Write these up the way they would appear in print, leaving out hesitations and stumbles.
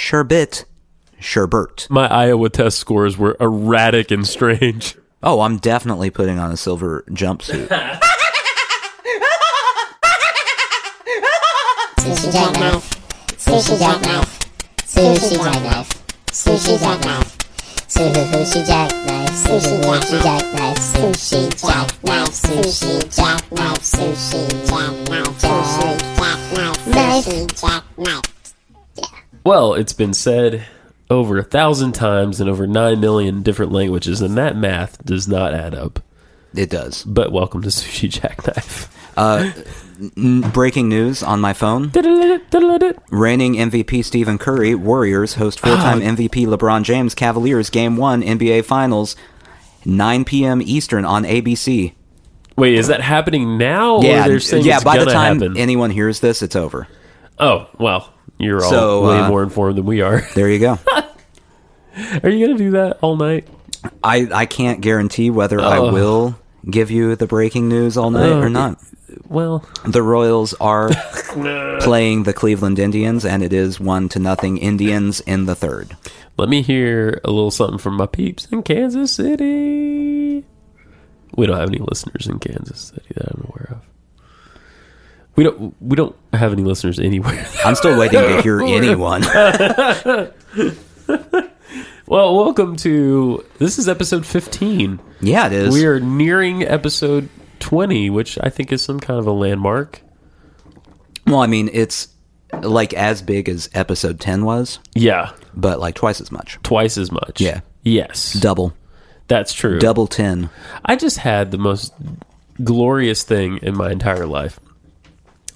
sherbet. Sherbert. My Iowa test scores were erratic and strange. Oh, I'm definitely putting on a silver jumpsuit. Sushi jackknife. Sushi jackknife. Sushi jackknife. Sushi jackknife. Sushi jackknife. Sushi jackknife. Sushi jackknife. Sushi jackknife. Sushi jackknife. Sushi jackknife. Well, it's been said over 1,000 times in over 9 million different languages, and that math does not add up. It does. But welcome to Sushi Jackknife. Breaking news on my phone. Reigning MVP Stephen Curry, Warriors host full-time MVP LeBron James Cavaliers Game 1 NBA Finals, 9 p.m. Eastern on ABC. Wait, is that happening now? Yeah, or they're saying yeah. it's By the gonna time happen? anyone hears this, it's over. Oh, well, you're all way more informed than we are. There you go. Are you going to do that all night? I can't guarantee whether I will give you the breaking news all night or not. Well, The Royals are playing the Cleveland Indians, and it is 1-0 Indians in the third. let me hear a little something from my peeps in Kansas City. We don't have any listeners in Kansas City that I'm aware of. We don't have any listeners anywhere. I'm still waiting to hear anyone. Well, welcome to... This is episode 15. Yeah, it is. We are nearing episode 20, which I think is some kind of a landmark. Well, I mean, it's like as big as episode 10 was, Yeah. but like twice as much. Twice as much. Yeah. Yes. Double. That's true. Double 10. I just had the most glorious thing in my entire life.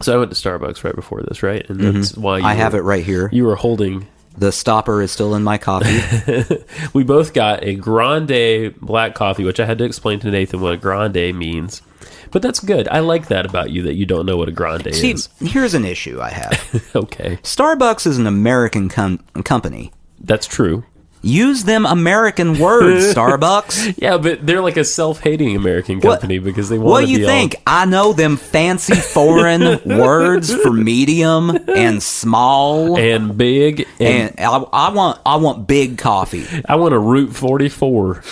So I went to Starbucks right before this, right? And that's why I have it right here. You were holding... The stopper is still in my coffee. We both got a grande black coffee, which I had to explain to Nathan what a grande means. But that's good. I like that about you, that you don't know what a grande See, is. here's an issue I have. Okay. Starbucks is an American company. That's true. Use them American words, Starbucks. Yeah, but they're like a self-hating American company because they want What to do you be think? I know them fancy foreign words for medium and small. and big. And And I want big coffee. I want a Route 44.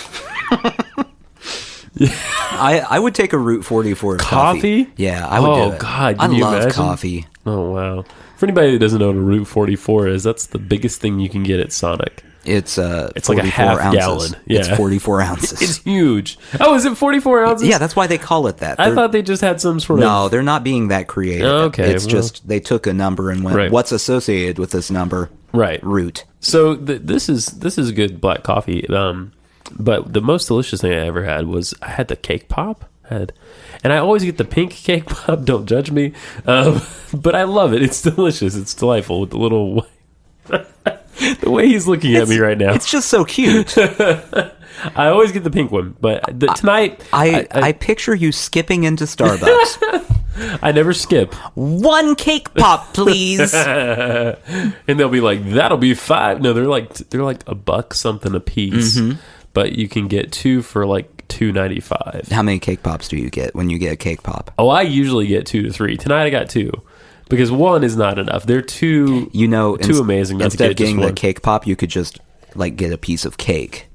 I would take a Route 44 of coffee. Coffee? Yeah, I would do Oh, it. God, I can you love imagine? coffee. Oh, wow. For anybody that doesn't know what a Route 44 is, that's the biggest thing you can get at Sonic. It's It's like a 44 half ounces. gallon. It's Yeah. 44 ounces. It's huge. Oh, is it 44 ounces? Yeah, that's why they call it that. I They're- thought they just had some sort of... No, they're not being that creative. Okay, It's well. just they took a number and went, Right. what's associated with this number? Right. Root. So this is good black coffee. But the most delicious thing I ever had was I had the cake pop. And I always get the pink cake pop. Don't judge me. But I love it. It's delicious. It's delightful with the little... the way he's looking at me right now. It's just so cute. I always get the pink one. But tonight... I picture you skipping into Starbucks. I never skip. One cake pop, please. And they'll be like, that'll be $5. No, they're like $1 something a piece. But you can get 2 for like $2.95. How many cake pops do you get when you get a cake pop? Oh, I usually get 2 to 3. Tonight I got 2 because 1 is not enough. They're too amazing not to instead get of getting just the one. cake pop, you could just like get a piece of cake.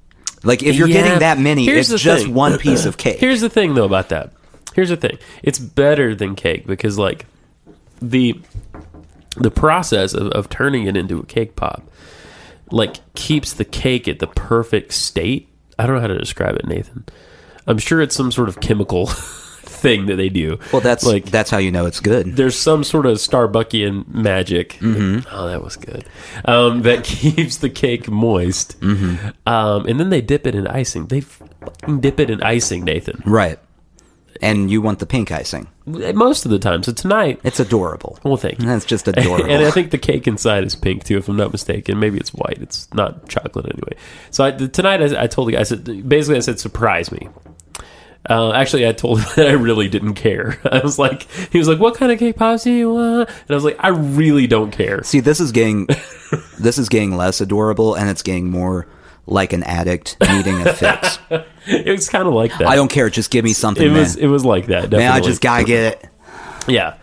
Like if you're Yeah. getting that many, Here's it's the just thing. one piece of cake. Here's the thing though about that. Here's the thing. It's better than cake because like the process of turning it into a cake pop like keeps the cake at the perfect state. I don't know how to describe it, Nathan. I'm sure it's some sort of chemical thing that they do. Well, that's how you know it's good. There's some sort of Starbuckian magic. Oh, that was good. That keeps the cake moist. And then they dip it in icing. They fucking dip it in icing, Nathan. Right. And you want the pink icing. Most of the time. So tonight... It's adorable. Well, thank you. That's just adorable. And I think the cake inside is pink, too, if I'm not mistaken. Maybe it's white. It's not chocolate anyway. So tonight I told the guy, I said, surprise me. Actually, I told him that I really didn't care. He was like, what kind of cake pops do you want? And I was like, I really don't care. See, this is getting less adorable, and it's getting more like an addict needing a fix. It was kind of like that. I don't care. Just give me something, man. It was like that. Definitely. Man, I just gotta get it. Yeah.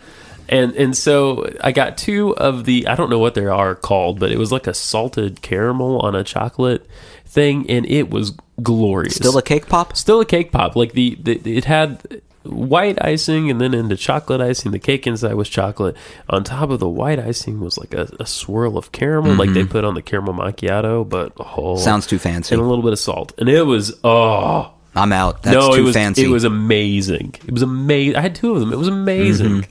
And so I got 2 of the, I don't know what they are called, but it was like a salted caramel on a chocolate thing, and it was glorious. Still a cake pop? Still a cake pop. Like it had white icing and then into chocolate icing. The cake inside was chocolate. On top of the white icing was like a swirl of caramel, like they put on the caramel macchiato, but Sounds too fancy. and a little bit of salt. And it was I'm out. That's too fancy. It was amazing. It was amazing. I had 2 of them. It was amazing.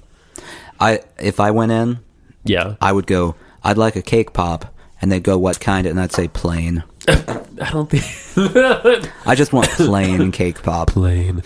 If I went in, Yeah. I would go, I'd like a cake pop, and they'd go, what kind? And I'd say plain. I don't think I just want plain cake pop. plain.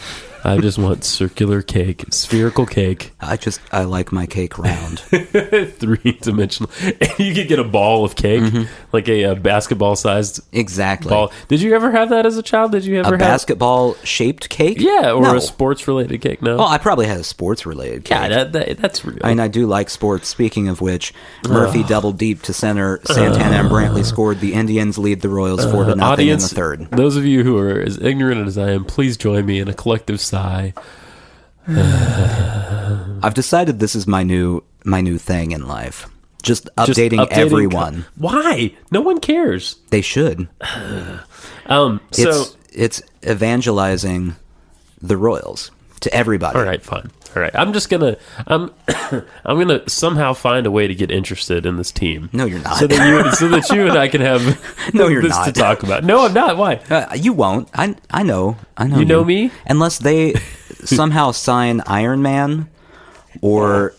I just want circular cake, spherical cake, I like my cake round. 3-dimensional. You could get a ball of cake, like a basketball-sized Exactly. ball. Did you ever have that as a child? Did you ever A have basketball shaped cake? Yeah, or No. a sports-related cake? No. Well, I probably had a sports related cake. yeah, that's real. I mean, I do like sports. Speaking of which, Murphy doubled deep to center. Santana and Brantley scored. The Indians lead the Royals 4-0 in Audience, the third. those of you who are as ignorant as I am, please join me in a collective sigh. I've decided this is my new thing in life. Just updating everyone. Why? No one cares. They should. So It's evangelizing the Royals to everybody. all right, fine. All right, I'm I'm gonna somehow find a way to get interested in this team. No, you're not. So that you and I can have No, you're this not. to talk about. No, I'm not. Why? You won't. I know. You know me? Unless they somehow sign Iron Man or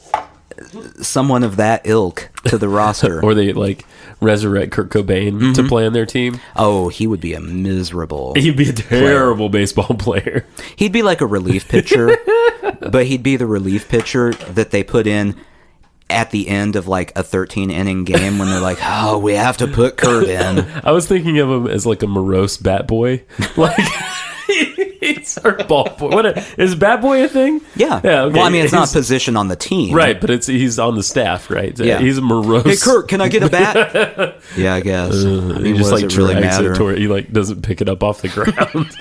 someone of that ilk to the roster. Or they like resurrect Kurt Cobain to play on their team. Oh, he would be a miserable. He'd be a terrible baseball player. He'd be like a relief pitcher, but he'd be the relief pitcher that they put in at the end of like a 13-inning game when they're like, oh, we have to put Kurt in. I was thinking of him as like a morose bat boy. Like he's our ball boy. Is bat boy a thing? Yeah. Yeah. Okay. Well, I mean, it's not a He's- position on the team. right, but he's on the staff, right? Yeah. He's a morose. Hey, Kurt, can I get a bat? Yeah, I guess. I mean, He just what like does it really drags matter? it toward, he like doesn't pick it up off the ground.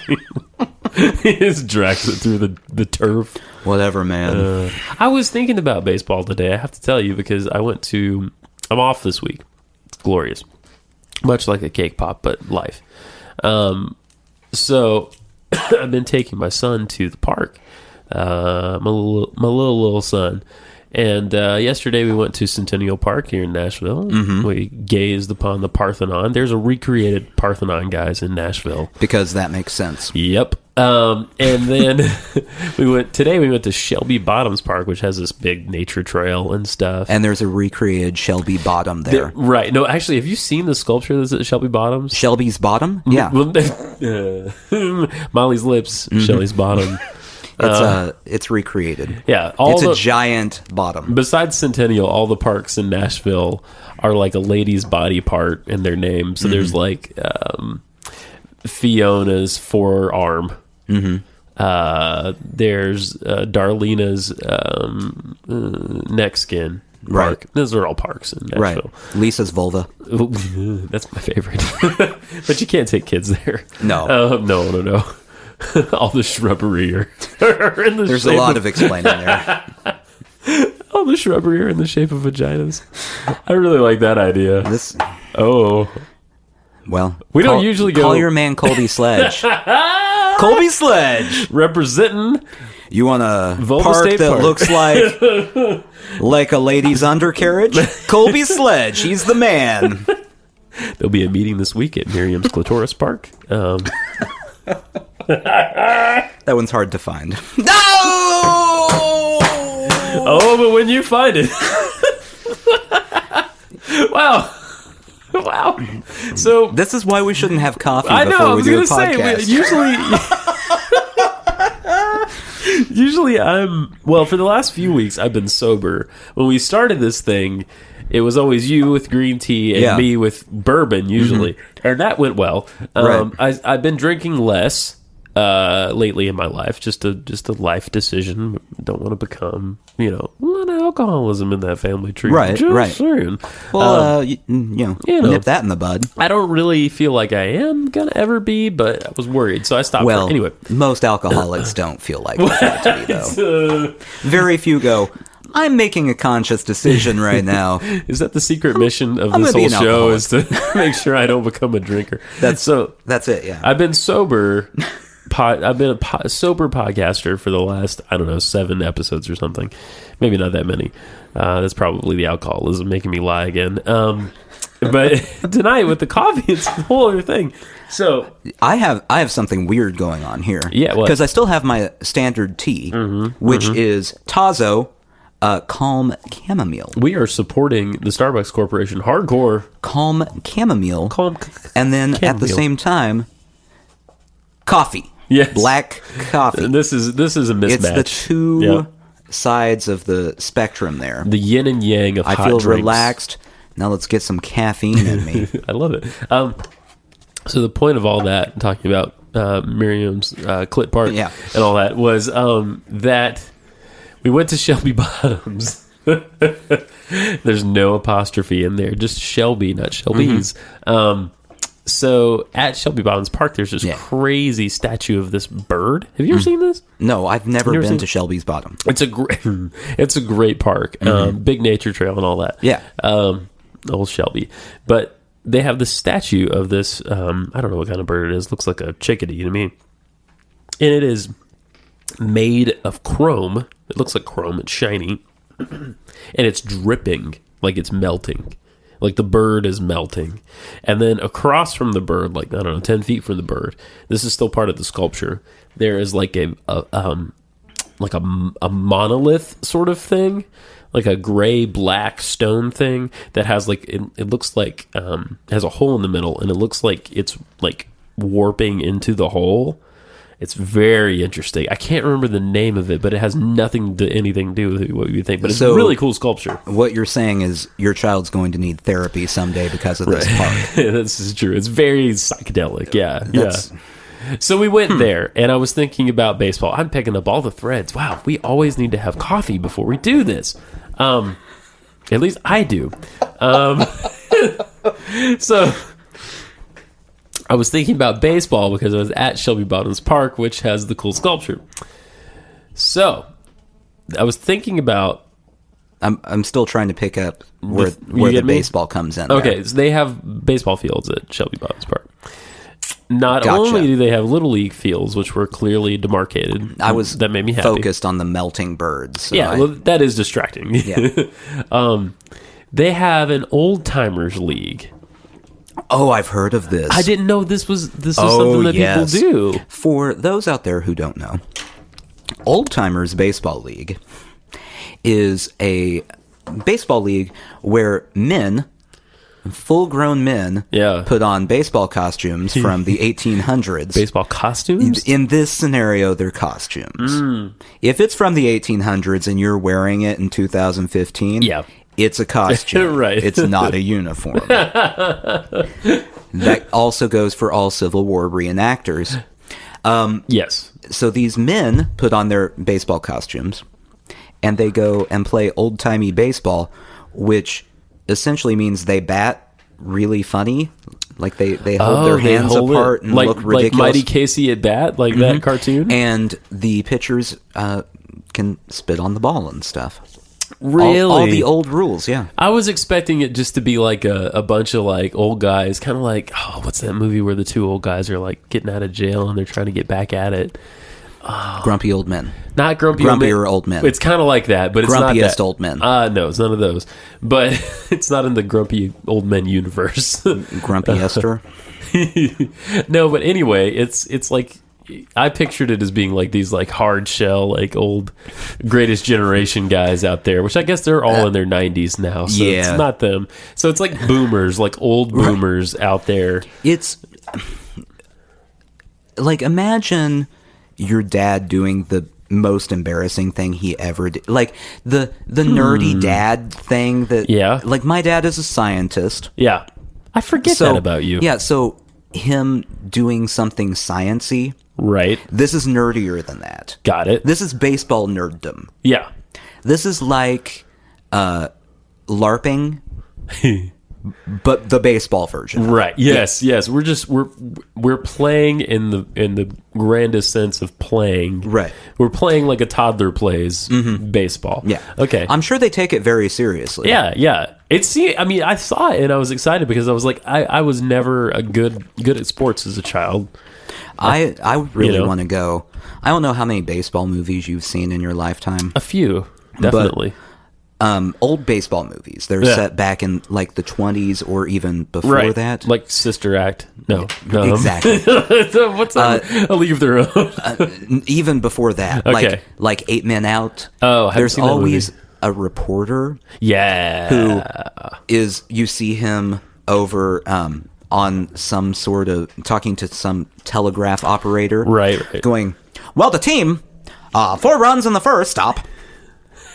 He just drags it through the turf. Whatever, man. I was thinking about baseball today. I have to tell you because I'm off this week. It's glorious, much like a cake pop, but life. So I've been taking my son to the park, my little son. And yesterday we went to Centennial Park here in Nashville. We gazed upon the Parthenon. There's a recreated Parthenon, guys, in Nashville. Because that makes sense. Yep. And then we went to Shelby Bottoms Park, which has this big nature trail and stuff. And there's a recreated Shelby Bottom there. Right. No, actually, have you seen the sculpture that's at Shelby Bottoms? Shelby's Bottom? Yeah. Molly's Lips, Shelby's Bottom. It's recreated. Yeah. It's a giant bottom. Besides Centennial, all the parks in Nashville are like a lady's body part in their name. So there's like Fiona's forearm. There's Darlena's neck skin park. Right. Those are all parks in Right. Nashville. Lisa's vulva. That's my favorite. But you can't take kids there. No. No. All the shrubbery are in the There's shape a lot of explaining there. all the shrubbery are in the shape of vaginas. I really like that idea. This, Oh, well, We don't usually go- Call your man Colby Sledge. Colby Sledge. representing. You want a Volva park State that Park. looks like a lady's undercarriage? Colby Sledge. He's the man. There'll be a meeting this week at Miriam's Clitoris Park. That one's hard to find. No! Oh, but when you find it, wow. So This is why we shouldn't have coffee I know. before I we was do gonna a say podcast. usually I'm for the last few weeks I've been sober. When we started this thing, it was always you with green tea and Yeah. me with bourbon usually, and that went well. Right. I've been drinking less lately in my life, just a life decision. Don't want to become a lot of alcoholism in that family tree. Right, Just right. saying. Well, know. nip that in the bud. I don't really feel like I am gonna ever be, but I was worried, so I stopped. Well, anyway, most alcoholics don't feel like they want to be, though. Very few go, I'm making a conscious decision right now. Is that the secret mission of I'm this gonna be whole an show? alcoholic. Is to make sure I don't become a drinker. That's it. Yeah. I've been sober. I've been a sober podcaster for the last, I don't know, 7 episodes or something. Maybe not that many. That's probably the alcoholism making me lie again. But tonight with the coffee, it's a whole other thing. So I have something weird going on here. Yeah, what? Because I still have my standard tea, which is Tazo Calm Chamomile. we are supporting the Starbucks Corporation hardcore. Calm Chamomile. And then at the Chamomile. same time, coffee. Yes. Black coffee. This is a mismatch. It's the two Yeah. sides of the spectrum there. The yin and yang of I hot feel drinks. relaxed. Now let's get some caffeine in me. I love it. So the point of all that, talking about Miriam's clit part Yeah. and all that, was that we went to Shelby Bottoms. There's no apostrophe in there, just Shelby, not Shelby's. So at Shelby Bottoms Park, there's this Yeah. crazy statue of this bird. Have you ever seen this? No, I've never never been seen- to Shelby's Bottom. It's a great, it's a great park, big nature trail and all that. Yeah. Old Shelby, but they have the statue of this. I don't know what kind of bird it is. Looks like a chickadee to me, and it is made of chrome. It looks like chrome. It's shiny, and it's dripping like it's melting. Like the bird is melting. And then across from the bird, like, I don't know, 10 feet from the bird, this is still part of the sculpture, there is like a monolith sort of thing, like a gray black stone thing that has like, it looks like, has a hole in the middle, and it looks like it's like warping into the hole. It's very interesting. I can't remember the name of it, but it has anything to do with what you think. But it's So- a really cool sculpture. What you're saying is your child's going to need therapy someday because of this park. This is true. It's very psychedelic. Yeah. That's- Yeah. So we went there, and I was thinking about baseball. I'm picking up all the threads. Wow, we always need to have coffee before we do this. At least I do. So I was thinking about baseball because I was at Shelby Bottoms Park, which has the cool sculpture. So I was thinking about. I'm still trying to pick up where you the get me? baseball comes in. Okay, there. so they have baseball fields at Shelby Bottoms Park. Not Gotcha. only do they have little league fields, which were clearly demarcated, that made me happy. Focused on the melting birds. So Yeah, well, that is distracting. Yeah. They have an old timers league. Oh, I've heard of this. I didn't know this was Oh, something that yes. people do. For those out there who don't know, Old Timers Baseball League is a baseball league where men, full-grown men, Yeah. put on baseball costumes from the 1800s. Baseball costumes. In this scenario, they're costumes. If it's from the 1800s and you're wearing it in 2015, Yeah. it's a costume. Right. It's not a uniform. That also goes for all Civil War reenactors. Yes. So these men put on their baseball costumes and they go and play old-timey baseball, which essentially means they bat really funny. Like they hold their hands hold it apart and like, look ridiculous. Like Mighty Casey at bat, like that cartoon. And the pitchers can spit on the ball and stuff. Really? All the old rules, yeah. I was expecting it just to be like a bunch of like old guys, kind of like, oh, what's that movie where the two old guys are like getting out of jail and they're trying to get back at it? Grumpy old men. Not Grumpier old men. It's kind of like that, but it's not Grumpiest that. old men. No, it's none of those. But it's not in the grumpy old men universe. Grumpy Esther. No, but anyway, it's like I pictured it as being like these like hard shell, like old Greatest Generation guys out there, which I guess they're all in their 90s now. So Yeah. it's not them. So it's like boomers, like old boomers out there. It's like, imagine your dad doing the most embarrassing thing he ever did, like the nerdy dad thing that Yeah. like my dad is a scientist. Yeah. I forget that about you. Yeah, so him doing something science-y, Right. this is nerdier than that. Got it. This is baseball nerddom. Yeah. This is like LARPing, but the baseball version. Right. Yes. Yes. We're playing in the grandest sense of playing. Right. We're playing like a toddler plays baseball. Yeah. Okay. I'm sure they take it very seriously. Yeah. Yeah. I saw it and I was excited because I was like, I was never a good at sports as a child. I really You know? want to go. I don't know how many baseball movies you've seen in your lifetime. A few, definitely. Old baseball movies. They're Yeah. set back in like the 20s or even before that. Like Sister Act. No. Exactly. What's that? A League of Their Own. Even before that. Okay. Like 8 Men Out. Oh, I haven't there's seen that always movie. a reporter Yeah. who is, you see him over on some sort of, talking to some telegraph operator. Right. Going, well, the team, 4 runs in the first, stop.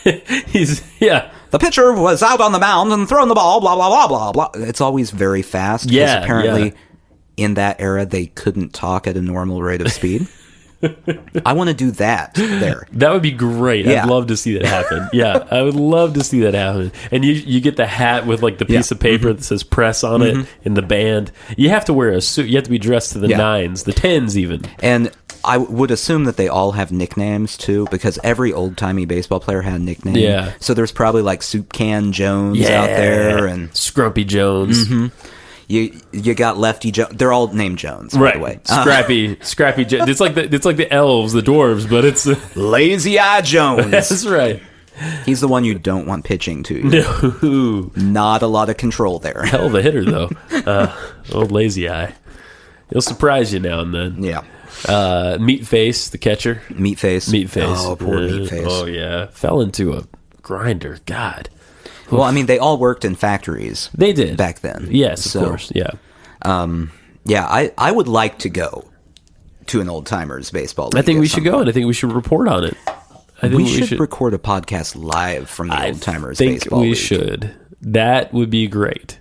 Yeah. The pitcher was out on the mound and throwing the ball, blah, blah, blah, blah, blah. It's always very fast. 'Cause Yeah, apparently yeah. in that era, they couldn't talk at a normal rate of speed. I want to do that there. That would be great. Yeah. I'd love to see that happen. Yeah, I would love to see that happen. And you get the hat with like the piece of paper that says press on it in the band. You have to wear a suit. You have to be dressed to the Yeah. 9s, the 10s even. And I would assume that they all have nicknames too, because every old-timey baseball player had a nickname. Yeah. So there's probably like Soup Can Jones out there, and Scrumpy Jones. you got Lefty Jones. They're all named Jones, by Right. the way. Scrappy Jones. It's like the elves, the dwarves, but it's Lazy Eye Jones. that's right. He's the one you don't want pitching to you. No. Not a lot of control there. Hell of a hitter though. Old lazy eye. He'll surprise you now and then. Yeah. Meatface, the catcher. Meatface. Oh, poor Meatface. Oh yeah. Fell into a grinder. God. Well, I mean, they all worked in factories. They did. Back then. Yes, of So, course. Yeah. Yeah, I would like to go to an old timers baseball league. I think at we some should go point. and I think we should report on it. I think We should record a podcast live from the old timers baseball we league. should. That would be great.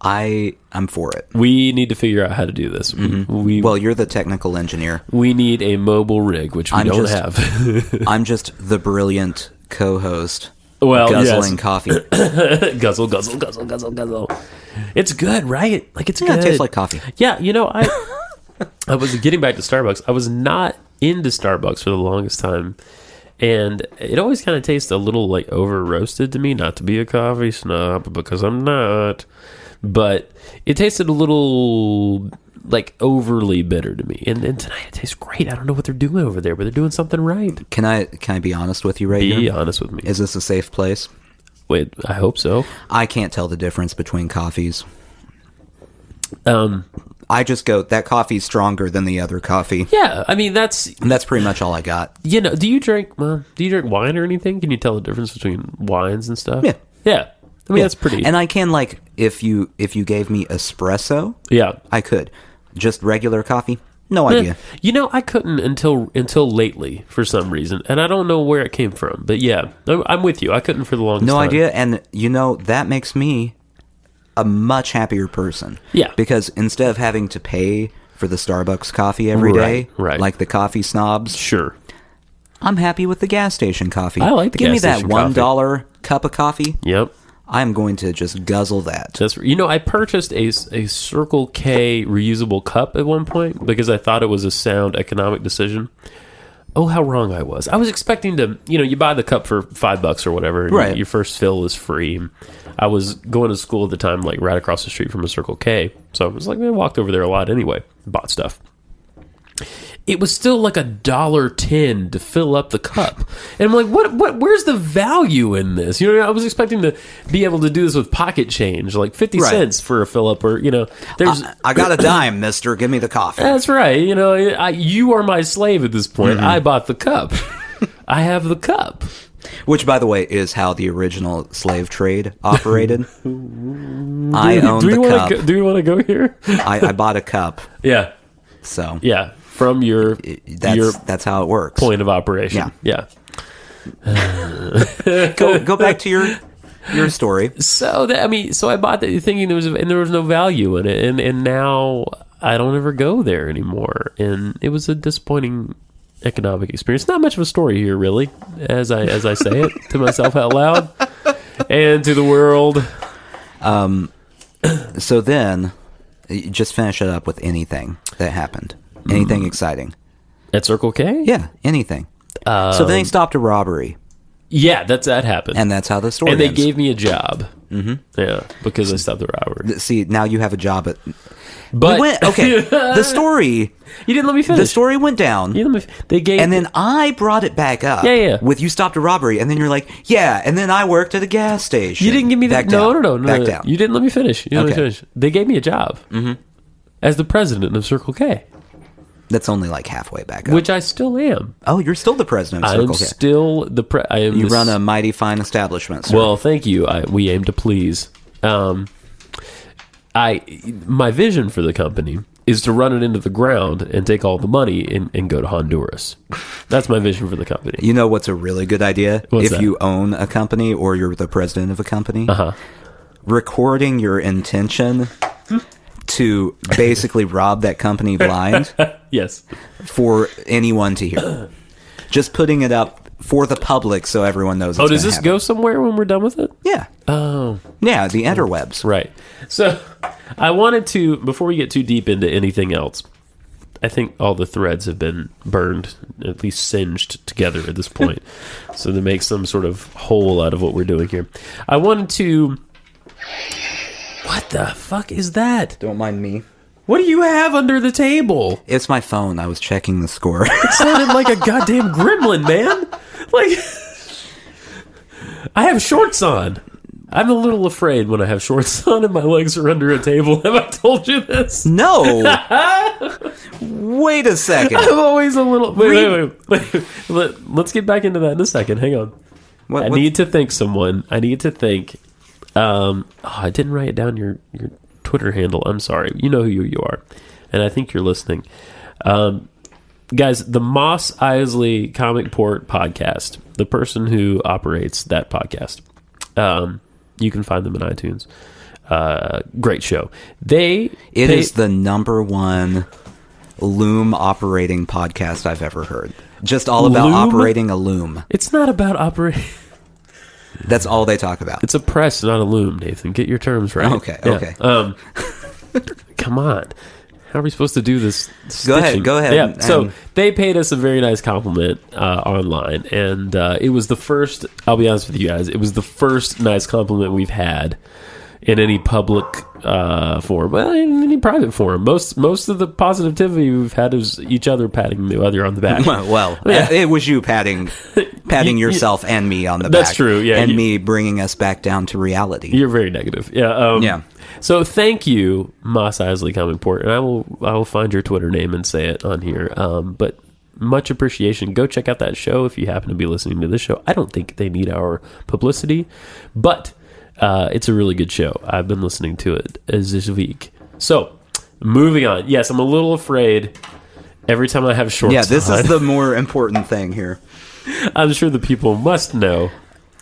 I'm for it. We need to figure out how to do this. Well, you're the technical engineer. We need a mobile rig, which we don't have. I'm just the brilliant co-host. Well, guzzling yes. coffee. Guzzle, guzzle, guzzle, guzzle, guzzle. It's good, right? Like it's Yeah, good. it tastes like coffee. Yeah, I was getting back to Starbucks. I was not into Starbucks for the longest time. And it always kind of tastes a little like over roasted to me, not to be a coffee snob, because I'm not. But it tasted a little like overly bitter to me. And tonight it tastes great. I don't know what they're doing over there, but they're doing something right. Can I be honest with you right Be here? honest with me. Is this a safe place? Wait, I hope so. I can't tell the difference between coffees. Um, I just go, that coffee's stronger than the other coffee. yeah, I mean that's And that's pretty much all I got. do you drink wine or anything? Can you tell the difference between wines and stuff? Yeah. Yeah. I mean Yeah. that's pretty. And I can, like, if you gave me espresso, yeah. I could. Just regular coffee? No idea. I couldn't until lately for some reason, and I don't know where it came from. But yeah, I'm with you. I couldn't for the longest No time. idea. And, that makes me a much happier person. Yeah. Because instead of having to pay for the Starbucks coffee every day, Right. like the coffee snobs, Sure. I'm happy with the gas station coffee. I like the Give gas me that station coffee. $1 cup of coffee. Yep. I'm going to just guzzle that. That's I purchased a Circle K reusable cup at one point because I thought it was a sound economic decision. Oh, how wrong I was. I was expecting to, you buy the cup for $5 or whatever. And Right. Your first fill is free. I was going to school at the time, like right across the street from a Circle K. So I was like, I walked over there a lot anyway. Bought stuff. It was still like $1.10 to fill up the cup. And I'm like, what, where's the value in this? I was expecting to be able to do this with pocket change, like 50 Right. cents for a fill up or, there's, I got a dime, mister. Give me the coffee. that's right. You are my slave at this point. I bought the cup. I have the cup. Which, by the way, is how the original slave trade operated. I owned do we the want cup. to do we want to go here? I bought a cup. Yeah. So Yeah. From your that's how it works. point of operation. Yeah. Yeah. Go back to your story. So so I bought that thinking there was no value in it, and now I don't ever go there anymore, and it was a disappointing economic experience. Not much of a story here, really, as I say it to myself out loud and to the world. So then, you just finish it up with anything that happened. Anything exciting. At Circle K? Yeah, anything. So then he stopped a robbery. Yeah, that happened. And that's how the story And they ends. gave me a job. Mm-hmm. Yeah, because I stopped the robbery. See, now you have a job at... But the story... You didn't let me finish. The story went down. They gave, and then I brought it back up. Yeah. With you stopped a robbery, and then you're like, yeah, and then I worked at a gas station. You didn't give me that. No. Back down. You didn't let me finish. They gave me a job as the president of Circle K, That's only like halfway back up. which I still am. Oh, you're still the president of I am Circle K. still the I am. You the run a mighty fine establishment, sir. Well, thank you. We aim to please. My vision for the company is to run it into the ground and take all the money and go to Honduras. That's my vision for the company. You know what's a really good idea? What's if that? you own a company or you're the president of a company, Uh-huh. recording your intention to basically rob that company blind Yes. for anyone to hear. Just putting it up for the public so everyone knows it's Does gonna this happen. go somewhere when we're done with it? Yeah. Oh. Yeah, the interwebs. Right. So I wanted to, before we get too deep into anything else, I think all the threads have been burned, at least singed together at this point. So to make some sort of whole out of what we're doing here. I wanted to... What the fuck is that? Don't mind me. What do you have under the table? It's my phone. I was checking the score. It sounded like a goddamn gremlin, man. Like, I have shorts on. I'm a little afraid when I have shorts on and my legs are under a table. Have I told you this? No. Wait a second. I'm always a little... Wait. Let's get back into that in a second. Hang on. I need to thank someone. I need to thank... I didn't write it down, your Twitter handle. I'm sorry. You know who you are. And I think you're listening. Guys, the Moss Isley Comic Port podcast, the person who operates that podcast, you can find them in iTunes. Great show. It is the number one loom operating podcast I've ever heard. Just all about operating a loom. It's not about operating. That's all they talk about. It's a press, not a loom, Nathan. Get your terms right. Okay. Come on. How are we supposed to do this? Go ahead. Yeah. So they paid us a very nice compliment online, and it was the first. I'll be honest with you guys. It was the first nice compliment we've had in any public forum, well, in any private forum. Most of the positivity we've had is each other patting the other on the back. Well, yeah. It was you patting yourself and me on the back. That's true. Yeah, and me bringing us back down to reality. You're very negative. Yeah. Yeah. So thank you, Moss Isley Comic Port, and I will find your Twitter name and say it on here. But much appreciation. Go check out that show if you happen to be listening to this show. I don't think they need our publicity, but it's a really good show. I've been listening to it this week. So moving on. Yes, I'm a little afraid every time I have shorts. Yeah, this is the more important thing here. I'm sure the people must know.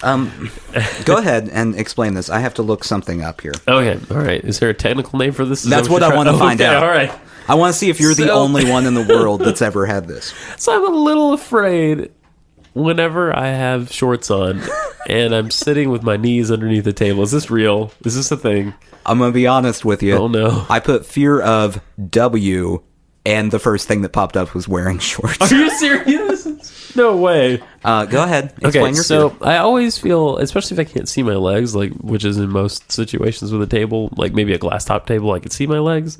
Go ahead and explain this. I have to look something up here. Okay, all right. Is there a technical name for this? That's what I want to find out. All right. I want to see if you're the only one in the world that's ever had this. So I'm a little afraid whenever I have shorts on and I'm sitting with my knees underneath the table. Is this real? Is this a thing? I'm going to be honest with you. Oh, no. I put fear of W, and the first thing that popped up was wearing shorts. Are you serious? No way. Go ahead. Explain your so fear. I always feel, especially if I can't see my legs, like which is in most situations with a table, like maybe a glass top table, I can see my legs.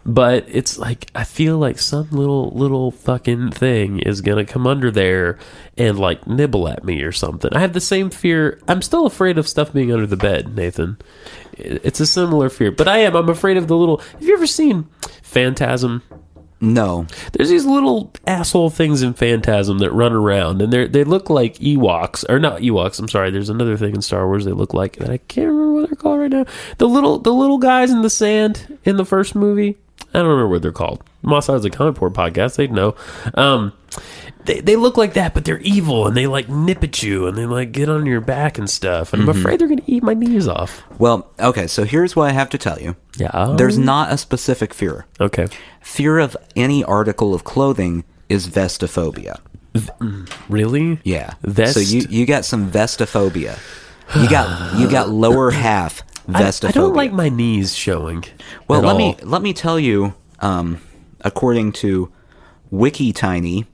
But it's like I feel like some little fucking thing is gonna come under there and like nibble at me or something. I have the same fear. I'm still afraid of stuff being under the bed, Nathan. It's a similar fear, but I'm afraid of the little. Have you ever seen Phantasm? No. There's these little asshole things in Phantasm that run around, and they look like Ewoks, or not Ewoks. I'm sorry. There's another thing in Star Wars they look like, and I can't remember what they're called right now. The little guys in the sand in the first movie. I don't remember what they're called. Moss Isley Comic Port podcast, they'd know. They look like that, but they're evil, and they like nip at you, and they like get on your back and stuff. And I'm afraid they're gonna eat my knees off. Well, okay. So here's what I have to tell you. Yeah. There's not a specific fear. Okay. Fear of any article of clothing is vestophobia. Really? Yeah. Vest? So you got some vestophobia. You got lower half vestophobia. I don't like my knees showing. Well, at all. let me tell you, according to WikiTiny,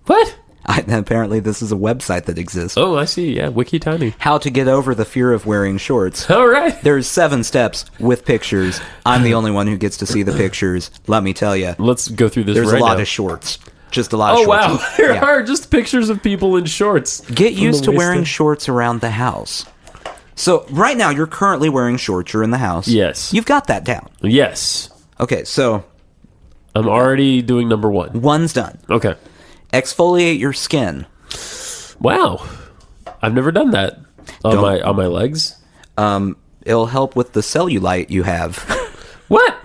What? apparently this is a website that exists. Oh, I see. Yeah, Wiki Tiny. How to get over the fear of wearing shorts. All right. There's 7 steps with pictures. I'm the only one who gets to see the pictures. Let me tell you, Let's go through this there's right a lot now. of shorts. Just a lot of Oh, shorts. wow. There Yeah. are just pictures of people in shorts. Get From used the to wearing waist shorts around the house. So right now you're currently wearing shorts. You're in the house. Yes. You've got that down. up. Yes. Okay, so I'm already doing number 1. one's done. Okay. Exfoliate your skin. Wow. I've never done that on my legs. It'll help with the cellulite you have. What?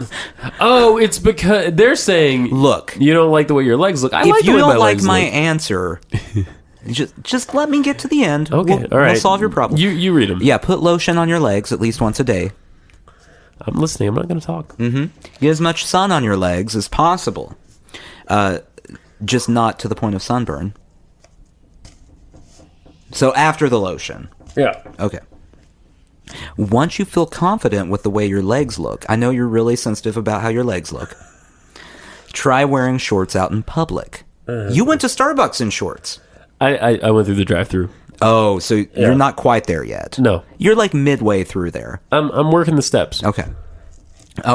Oh, it's because they're saying, Look, you don't like the way your legs look. I if like the you way my don't like legs my look. answer, just let me get to the end. Okay, We'll, all right. we'll solve your problem. You read them. Yeah, put lotion on your legs at least once a day. I'm listening. I'm not going to talk. Get as much sun on your legs as possible. Just not to the point of sunburn. So after the lotion. Yeah. Okay. Once you feel confident with the way your legs look, I know you're really sensitive about how your legs look. Try wearing shorts out in public. You went to Starbucks in shorts. I went through the drive-thru. Oh, so you're not quite there yet. No. You're like midway through there. I'm working the steps. Okay.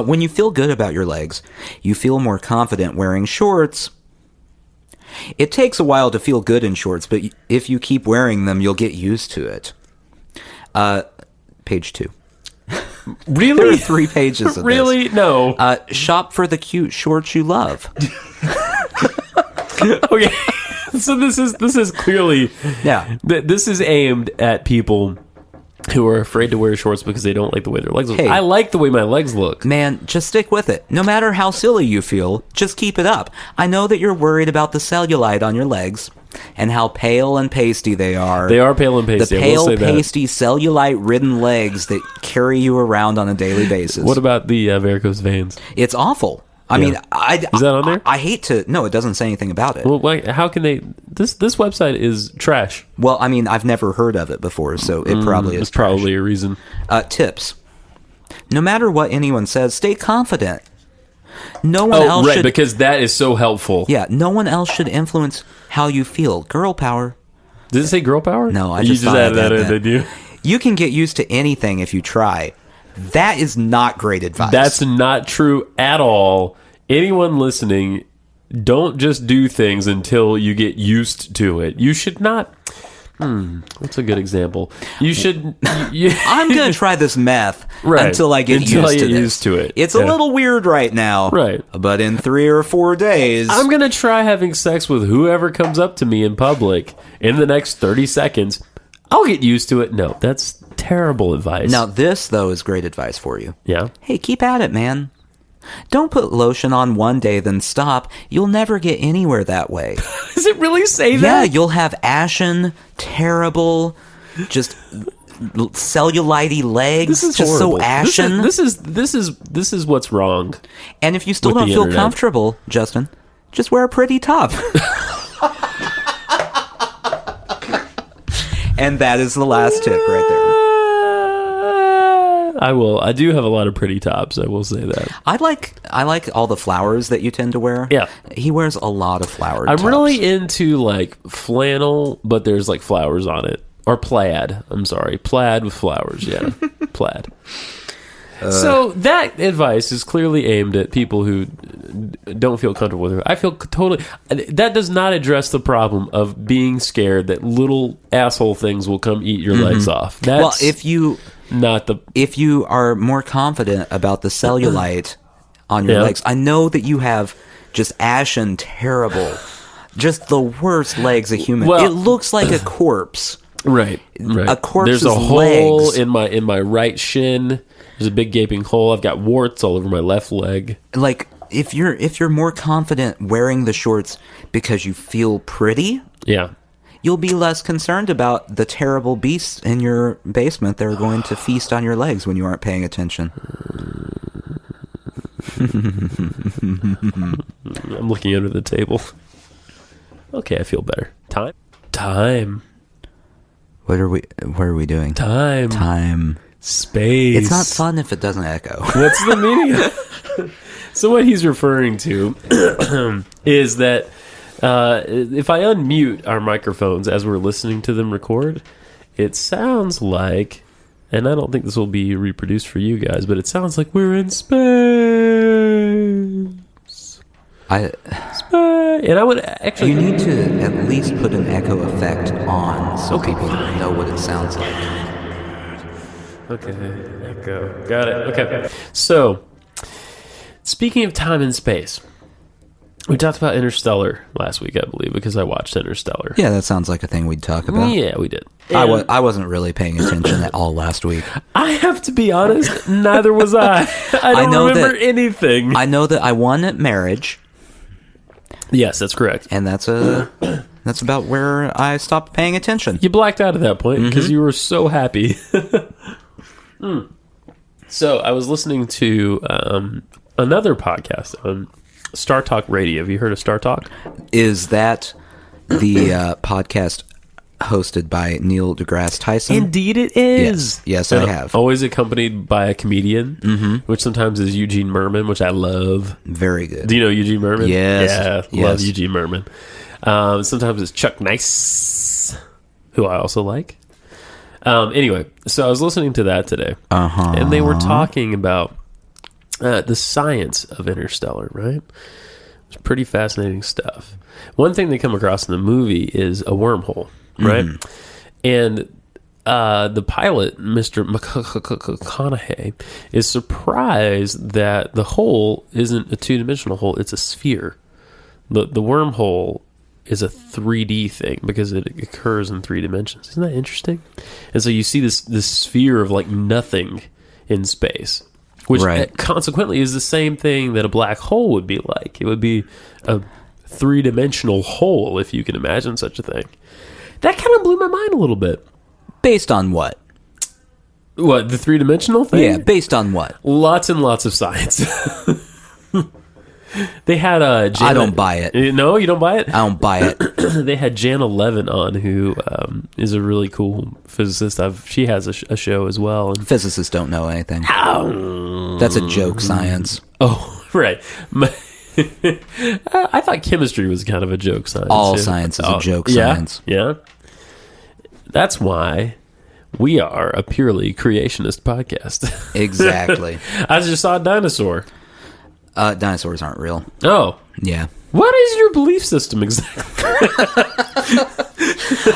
When you feel good about your legs, you feel more confident wearing shorts. It takes a while to feel good in shorts, but if you keep wearing them, you'll get used to it. Page 2. Really? There are 3 pages of this. Really? No. Shop for the cute shorts you love. Okay. So this is clearly Yeah. this is aimed at people who are afraid to wear shorts because they don't like the way their legs look. Hey. I like the way my legs look. Man, just stick with it. No matter how silly you feel, just keep it up. I know that you're worried about the cellulite on your legs and how pale and pasty they are. They are pale and pasty. The I will pale, say that. pasty, cellulite-ridden legs that carry you around on a daily basis. What about the varicose veins? It's awful. I mean, Is that on there? I hate to... No, it doesn't say anything about it. Well, how can they? This website is trash. Well, I mean, I've never heard of it before, so it probably is It's trash. probably a reason. Tips. No matter what anyone says, stay confident. No one else Oh, right, should... because that is so helpful. Yeah, no one else should influence how you feel. Girl power. Did it say girl power? No, I you just just thought added I'd that add in, that. did you? You can get used to anything if you try. That is not great advice. That's not true at all. Anyone listening, don't just do things until you get used to it. You should not. What's a good example? You should. I'm going to try this meth Right. until I get Until used I to get this. used to it. It's Yeah. a little weird right now. Right. But in 3 or 4 days... I'm gonna try having sex with whoever comes up to me in public in the next 30 seconds. I'll get used to it. No, that's terrible advice. Now, this, though, is great advice for you. Yeah. Hey, keep at it, man. Don't put lotion on one day, then stop. You'll never get anywhere that way. Does it really say Yeah, that? you'll have ashen, terrible, just cellulite-y legs. This is just horrible. so ashen. This is what's wrong. And if you still with don't the feel internet. comfortable, Justin, just wear a pretty top. And that is the last tip right there. I will. I do have a lot of pretty tops. I will say that. I like all the flowers that you tend to wear. Yeah. He wears a lot of flowered I'm tops. really into like flannel, but there's like flowers on it. Or plaid. I'm sorry. Plaid with flowers. Yeah. Plaid. So that advice is clearly aimed at people who don't feel comfortable with it. I feel totally... That does not address the problem of being scared that little asshole things will come eat your legs off. That's Well, if you are more confident about the cellulite on your Yeah. legs, I know that you have just ashen, terrible, just the worst legs a human. Well- It looks like a corpse. Right. A corpse's There's a hole legs. in my right shin. There's a big gaping hole. I've got warts all over my left leg. Like if you're more confident wearing the shorts because you feel pretty, Yeah. you'll be less concerned about the terrible beasts in your basement that are going to feast on your legs when you aren't paying attention. I'm looking under the table. Okay, I feel better. Time. What are we doing? Time. Time. Space. It's not fun if it doesn't echo. What's the meaning of So what he's referring to is that if I unmute our microphones as we're listening to them record, it sounds like, and I don't think this will be reproduced for you guys, but it sounds like we're in space. And I would actually... You need to at least put an echo effect on so people know what it sounds like. Okay, echo. Got it. Okay. So, speaking of time and space, we talked about Interstellar last week, I believe, because I watched Interstellar. Yeah, that sounds like a thing we'd talk about. Yeah, we did. I wasn't really paying attention at all last week. I have to be honest, neither was I. I don't remember anything. I know that I won at marriage. Yes, that's correct. And that's about where I stopped paying attention. You blacked out at that point because you were so happy. So I was listening to another podcast on Star Talk Radio. Have you heard of Star Talk? Is that the podcast hosted by Neil deGrasse Tyson? Indeed it is. Yes, I have. Always accompanied by a comedian, which sometimes is Eugene Merman, which I love. Very good. Do you know Eugene Merman? Yes. Yeah, love Eugene Merman. Sometimes it's Chuck Nice, who I also like. Anyway, so I was listening to that today, and they were talking about the science of Interstellar, right? It's pretty fascinating stuff. One thing they come across in the movie is a wormhole, right? And the pilot, Mr. McConaughey, is surprised that the hole isn't a two-dimensional hole, it's a sphere. The wormhole is a 3D thing because it occurs in 3 dimensions. Isn't that interesting? And so you see this sphere of like nothing in space, which consequently is the same thing that a black hole would be like. It would be a 3-dimensional hole, if you can imagine such a thing. That kind of blew my mind a little bit. Based on what? What, the 3-dimensional thing? Yeah, based on what? Lots and lots of science. They had I don't buy it. No, you don't buy it? I don't buy it. They had Jana Levin on, who is a really cool physicist. She has a show as well. And physicists don't know anything. That's a joke science. Oh, right. I thought chemistry was kind of a joke science. All science is a joke science. Yeah. That's why we are a purely creationist podcast. Exactly. I just saw a dinosaur. Dinosaurs aren't real. Oh. Yeah. What is your belief system exactly?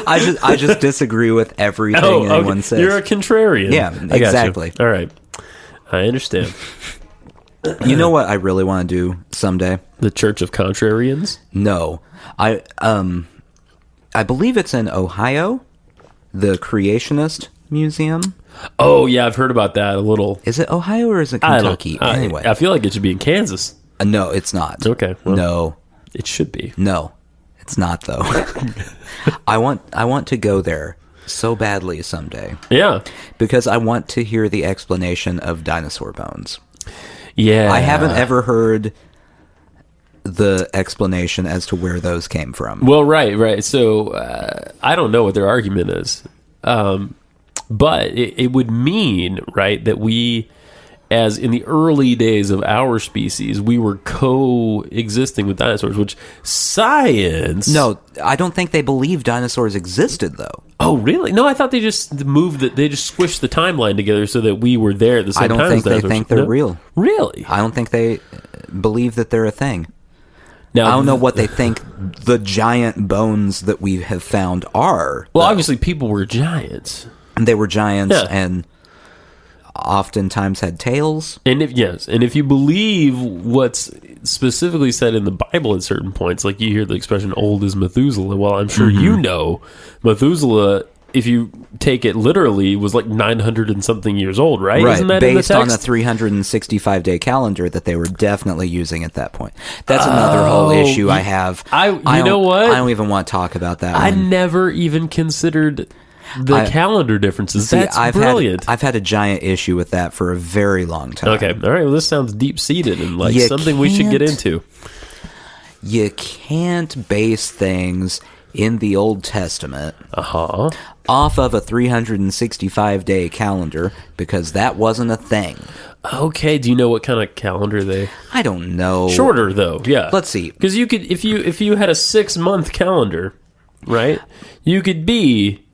I just disagree with everything anyone says. You're a contrarian. Yeah, exactly. All right. I understand. You know what I really want to do someday? The Church of Contrarians? No. I believe it's in Ohio, the Creationist Museum. Oh, yeah, I've heard about that a little. Is it Ohio or is it Kentucky? Anyway. I feel like it should be in Kansas. No, it's not. Okay. Well, no. It should be. No, it's not, though. I want to go there so badly someday. Yeah. Because I want to hear the explanation of dinosaur bones. Yeah. I haven't ever heard the explanation as to where those came from. Well, right. So I don't know what their argument is. But it would mean, right, that we, as in the early days of our species, we were coexisting with dinosaurs, which science... No, I don't think they believe dinosaurs existed, though. Oh, really? No, I thought they just they just squished the timeline together so that we were there at the same time. I don't think they think they're real. Really? I don't think they believe that they're a thing. Now, I don't know what they think the giant bones that we have found are. Well, obviously people were giants. They were giants and oftentimes had tails. And if you believe what's specifically said in the Bible at certain points, like you hear the expression "old as Methuselah," well, I'm sure you know Methuselah, if you take it literally, was like 900 and something years old, right? Right, Isn't that based in the on text? a 365-day calendar that they were definitely using at that point. That's another whole issue I have. You know what? I don't even want to talk about that I one. never even considered the calendar differences. That's brilliant. I've had a giant issue with that for a very long time. Okay, all right. Well, this sounds deep-seated and like something we should get into. You can't base things in the Old Testament Uh-huh. off of a 365-day calendar because that wasn't a thing. Okay, do you know what kind of calendar they... I don't know. Shorter, though, yeah. Let's see. Because you could, if you had a 6-month calendar, right, you could be,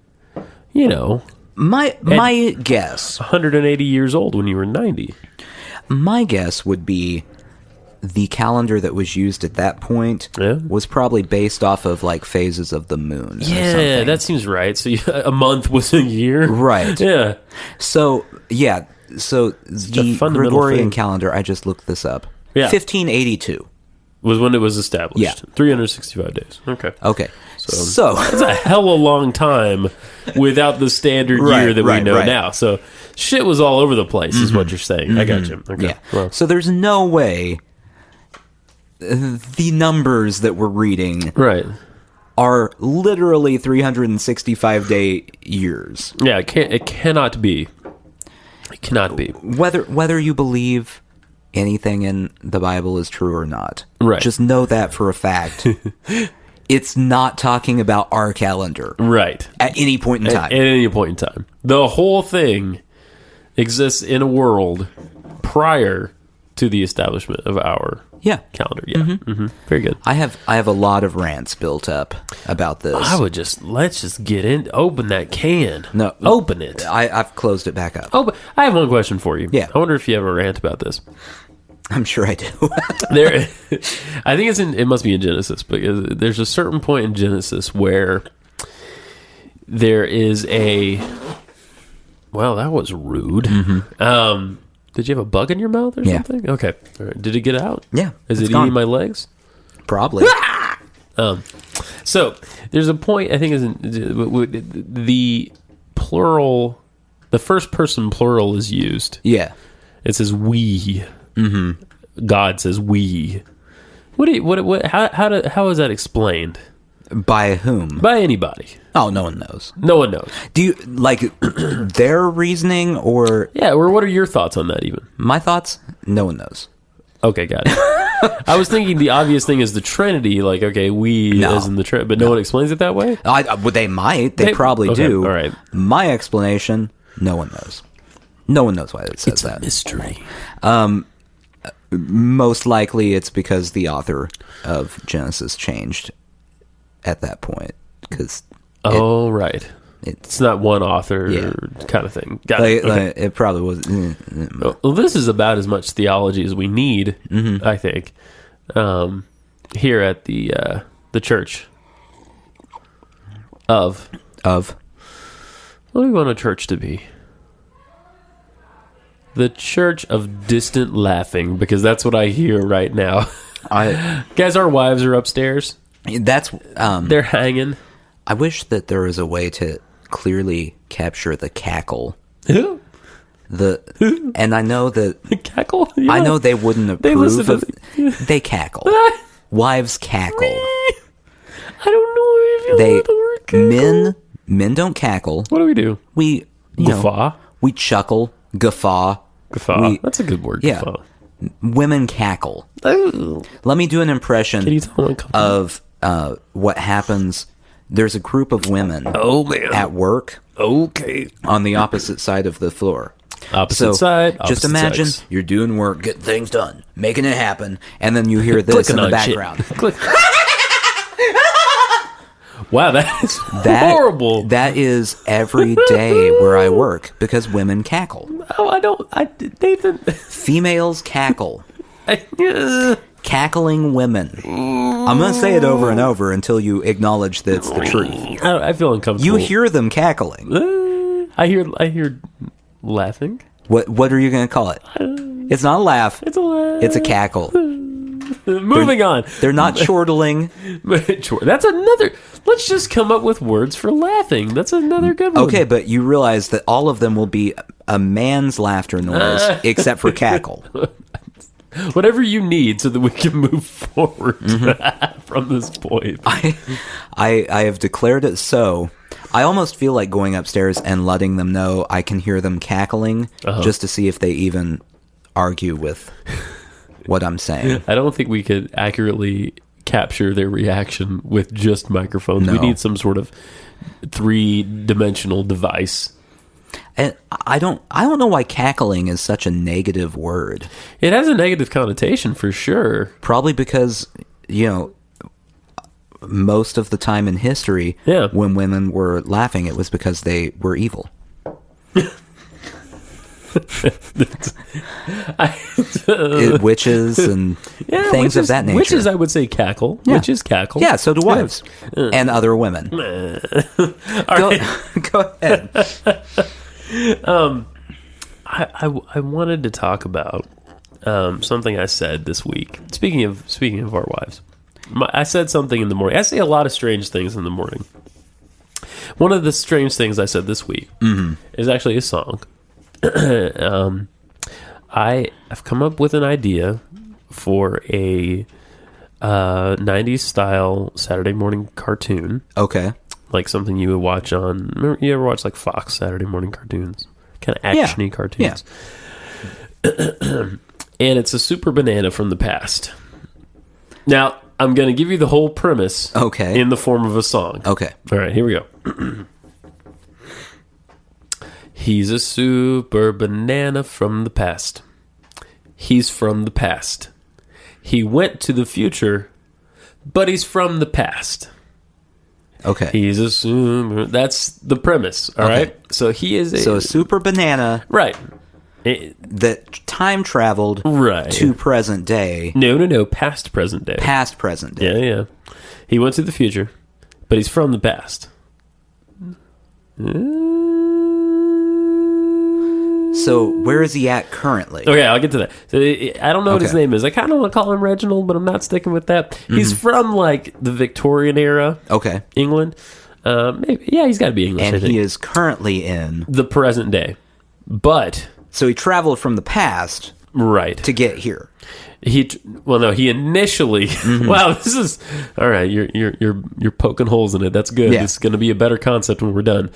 My guess 180 years old when you were 90. My guess would be the calendar that was used at that point Yeah. was probably based off of like phases of the moon. or Yeah, something. that seems right. So a month was a year? Right. Yeah. So the fundamental Gregorian thing. calendar, I just looked this up. Yeah. 1582. Was when it was established. Yeah. 365 days. Okay. Okay. So That's a hell of a long time without the standard year that we know right. now. So shit was all over the place, is what you're saying. I got you. Okay. yeah. Well, So there's no way the numbers that we're reading right. are literally 365-day years. Yeah, it cannot be. It cannot be. Whether you believe anything in the Bible is true or not. Right. Just know that for a fact. It's not talking about our calendar Right. at any point in time. At any point in time. The whole thing exists in a world prior to the establishment of our yeah. calendar. Yeah. Mm-hmm. Very good. I have a lot of rants built up about this. Let's just get in, open that can. No. Open it. I've closed it back up. Oh, but I have one question for you. Yeah. I wonder if you have a rant about this. I'm sure I do. There, I think it must be in Genesis, because there's a certain point in Genesis where there is a. Well, that was rude. Did you have a bug in your mouth or Yeah. something? Okay. All right. Did it get out? Yeah, Is it's it gone. eating my legs? Probably. So there's a point, I think, is the plural, the first person plural is used. Yeah. It says we. Mm-hmm. God says we. How is that explained? By whom? By anybody. Oh, no one knows. No one knows. Do you like their reasoning or Yeah, or what are your thoughts on that even? my thoughts? No one knows. Okay, got it. I was thinking the obvious thing is the Trinity, like, okay, we No. as in the Trinity, but no one explains it that way? Well, they might. They probably okay, do. all right. My explanation, no one knows. No one knows why it says that. Mystery. Most likely it's because the author of Genesis changed at that point. Because Oh, right. it's It's not one author Yeah. kind of thing. Got like, it. Okay. it probably was. Well, this is about as much theology as we need, I think, here at the church of. What do we want a church to be? The church of distant laughing, because that's what I hear right now. Guys, our wives are upstairs. That's They're hanging. I wish that there was a way to clearly capture the cackle. Cackle? And I know that Yeah. I know they wouldn't They approve listen of. to They cackle. Wives cackle. I don't know if you They like the word cackle. men don't cackle. What do? We you know, Guffaw? we chuckle, guffaw. Guffaw. That's a good word, Yeah. guffaw. Women cackle. Let me do an impression Can you tell them of what happens. There's a group of women Oh, man. at work Okay. on the opposite side of the floor. Opposite side. Just opposite imagine sides. you're doing work, getting things done, making it happen, and then you hear this in Clicking the on shit. background. Click. Wow, that is That, horrible. That is every day where I work because women cackle. Oh, I don't. Nathan. Females cackle. I, Cackling women. I'm going to say it over and over until you acknowledge that it's the truth. I feel uncomfortable. You hear them cackling. I hear laughing. What are you going to call it? It's not a laugh. It's a laugh. It's a cackle. Moving on. They're not chortling. That's another. Let's just come up with words for laughing. That's another good one. Okay, but you realize that all of them will be a man's laughter noise except for cackle. Whatever you need so that we can move forward from this point. I have declared it so. I almost feel like going upstairs and letting them know I can hear them cackling just to see if they even argue with what I'm saying. I don't think we could accurately capture their reaction with just microphones. We No. need some sort of 3-dimensional device. And I don't know why cackling is such a negative word. It has a negative connotation for sure. Probably because, most of the time in history, Yeah. when women were laughing, it was because they were evil. Witches and things of that nature. Witches, I would say, cackle. Yeah. Witches cackle. Yeah, so do wives and other women. All right. Go ahead. I wanted to talk about something I said this week. Speaking of our wives, I said something in the morning. I say a lot of strange things in the morning. One of the strange things I said this week is actually a song. I've come up with an idea for a 90s style Saturday morning cartoon. Okay. Like something you would watch on... Remember, you ever watch like Fox Saturday morning cartoons? Kind of action-y cartoons. Yeah. And it's a super banana from the past. Now, I'm going to give you the whole premise Okay. in the form of a song. Okay. All right, here we go. He's a super banana from the past. He's from the past. He went to the future, but he's from the past. Okay. He's a super... That's the premise, all Okay. right? So he is a... So a super banana right. that time traveled Right. to present day, No. Past present day. past present day. Yeah. He went to the future, but he's from the past. So where is he at currently? Okay, I'll get to that. So, I don't know what his Okay. name is. I kind of want to call him Reginald, but I'm not sticking with that. He's from, like, the Victorian era, Okay. England. Maybe, yeah, he's got to be English, I And think. he is currently in... The present day. But, So he traveled from the past right. to get here. He initially... Wow, this is... All right, you're poking holes in it. That's good. Yeah. This is going to be a better concept when we're done.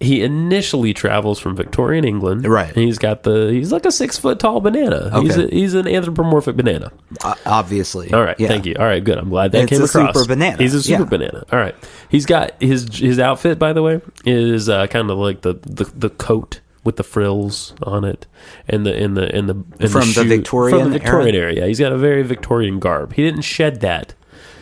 He initially travels from Victorian England. Right. And he's like a 6 foot tall banana. Okay. He's an anthropomorphic banana. Obviously. All right. Yeah. Thank you. All right. Good. I'm glad that It's came a across. super banana. He's a super Yeah. banana. All right. He's got his outfit, by the way, is kind of like the coat with the frills on it and the From the shoe- Victorian from the Victorian era. Yeah. He's got a very Victorian garb. He didn't shed that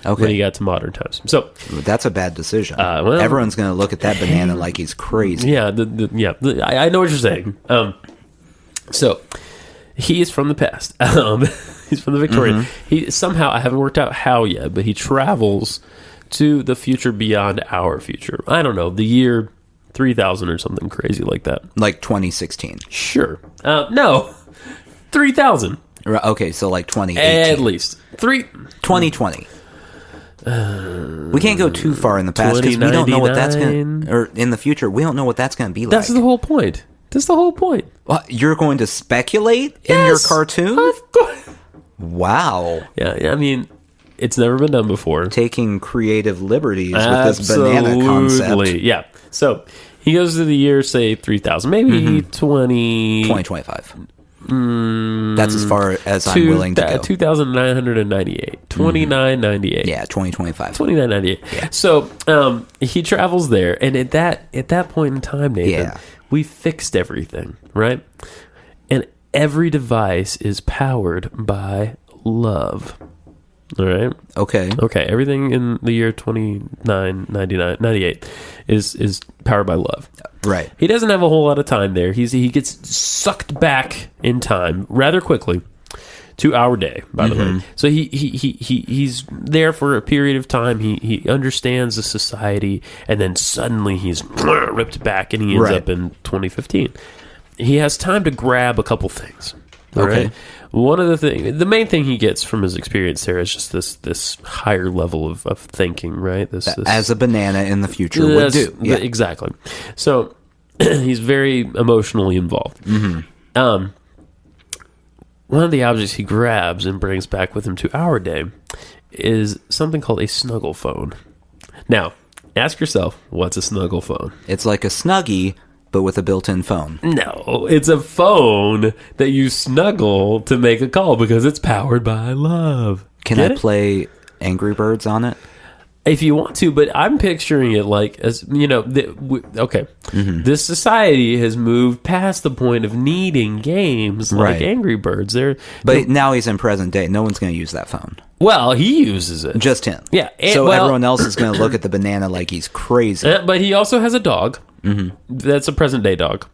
when he Okay. got to modern times. So That's a bad decision. well- Everyone's going to look at that banana like he's crazy. yeah, I know what you're saying. So he is from the past. He's from the Victorian. He somehow, I haven't worked out how yet, but he travels to the future beyond our future. I don't know, the year 3000 or something crazy like that. Like 2016. Sure. No, 3000 Okay, so like 2018. at least. 2020. We can't go too far in the past because we don't know what that's going 2099. to... Or in the future, we don't know what that's going to be like. That's the whole point. That's the whole point. What, you're going to speculate in your Yes, cartoon? Of course. Wow. Yeah, I mean, it's never been done before. Taking creative liberties with this banana concept. Yeah. So he goes to the year, say 3000, maybe 2025. That's as far as I'm willing to go. 2,998. 2998. Yeah, 2025. 2998. Yeah. So he travels there, and at that point in time, Nathan, Yeah. we fixed everything, right? And every device is powered by love. All right. Okay. Okay, everything in the year 98 is powered by love. Right. He doesn't have a whole lot of time there. He gets sucked back in time rather quickly to our day, by the way. So he's there for a period of time. He understands the society, and then suddenly he's ripped back, and he ends Right. up in 2015. He has time to grab a couple things. All Okay. right? One of the main thing he gets from his experience there is just this higher level of thinking, right? This As a banana in the future would do. Yeah. Exactly. So he's very emotionally involved. One of the objects he grabs and brings back with him to our day is something called a snuggle phone. Now, ask yourself, what's a snuggle phone? It's like a Snuggie, but with a built-in phone. No, it's a phone that you snuggle to make a call because it's powered by love. Can Get I it? play Angry Birds on it? If you want to, but I'm picturing it like, as okay, this society has moved past the point of needing games like Right. Angry Birds. But now he's in present day. No one's going to use that phone. Well, he uses it. Just him. Yeah, So well- everyone else is going to look at the banana like he's crazy. But he also has a dog. That's a present day dog.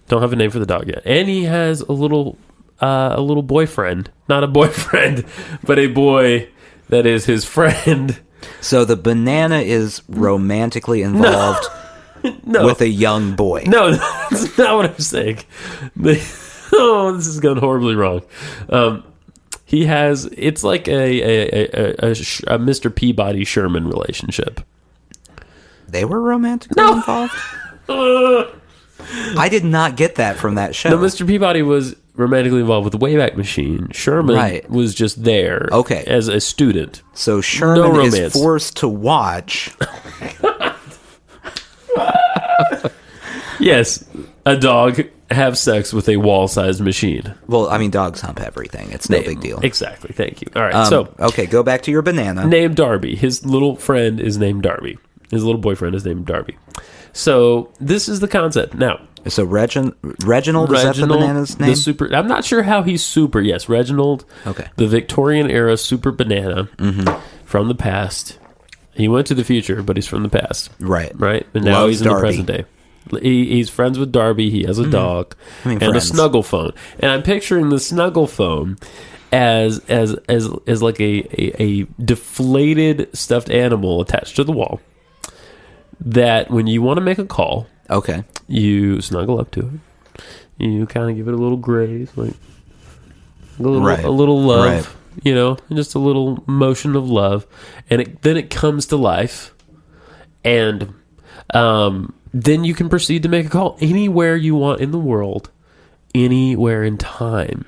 Don't have a name for the dog yet. And he has a little boyfriend. Not a boyfriend, but a boy that is his friend. So the banana is romantically involved No. with a young boy. No, that's not what I'm saying. This is going horribly wrong. He has, it's like a Mr. Peabody Sherman relationship. They were romantically involved? I did not get that from that show. No, Mr. Peabody was romantically involved with the Wayback Machine. Sherman Right. was just there Okay. as a student. So Sherman is romance. forced to watch. Yes, a dog have sex with a wall-sized machine. Well, I mean, dogs hump everything. It's no big deal. Exactly. Thank you. All right. So, Okay, go back to your banana. named Darby. His little friend is named Darby. His little boyfriend is named Darby. So, this is the concept. Now, So Reginald, is that the banana's name? the super. I'm not sure how he's super. Yes, Reginald. Okay. The Victorian era super banana from the past. He went to the future, but he's from the past. Right. Right. And now Loves he's in Darby. the present day. He's friends with Darby. He has a dog and friends. a snuggle phone. And I'm picturing the snuggle phone as like a deflated stuffed animal attached to the wall. That when you want to make a call, Okay. you snuggle up to it. You kind of give it a little graze, like Right. a little love, Right. just a little motion of love, and then it comes to life, and then you can proceed to make a call anywhere you want in the world, anywhere in time.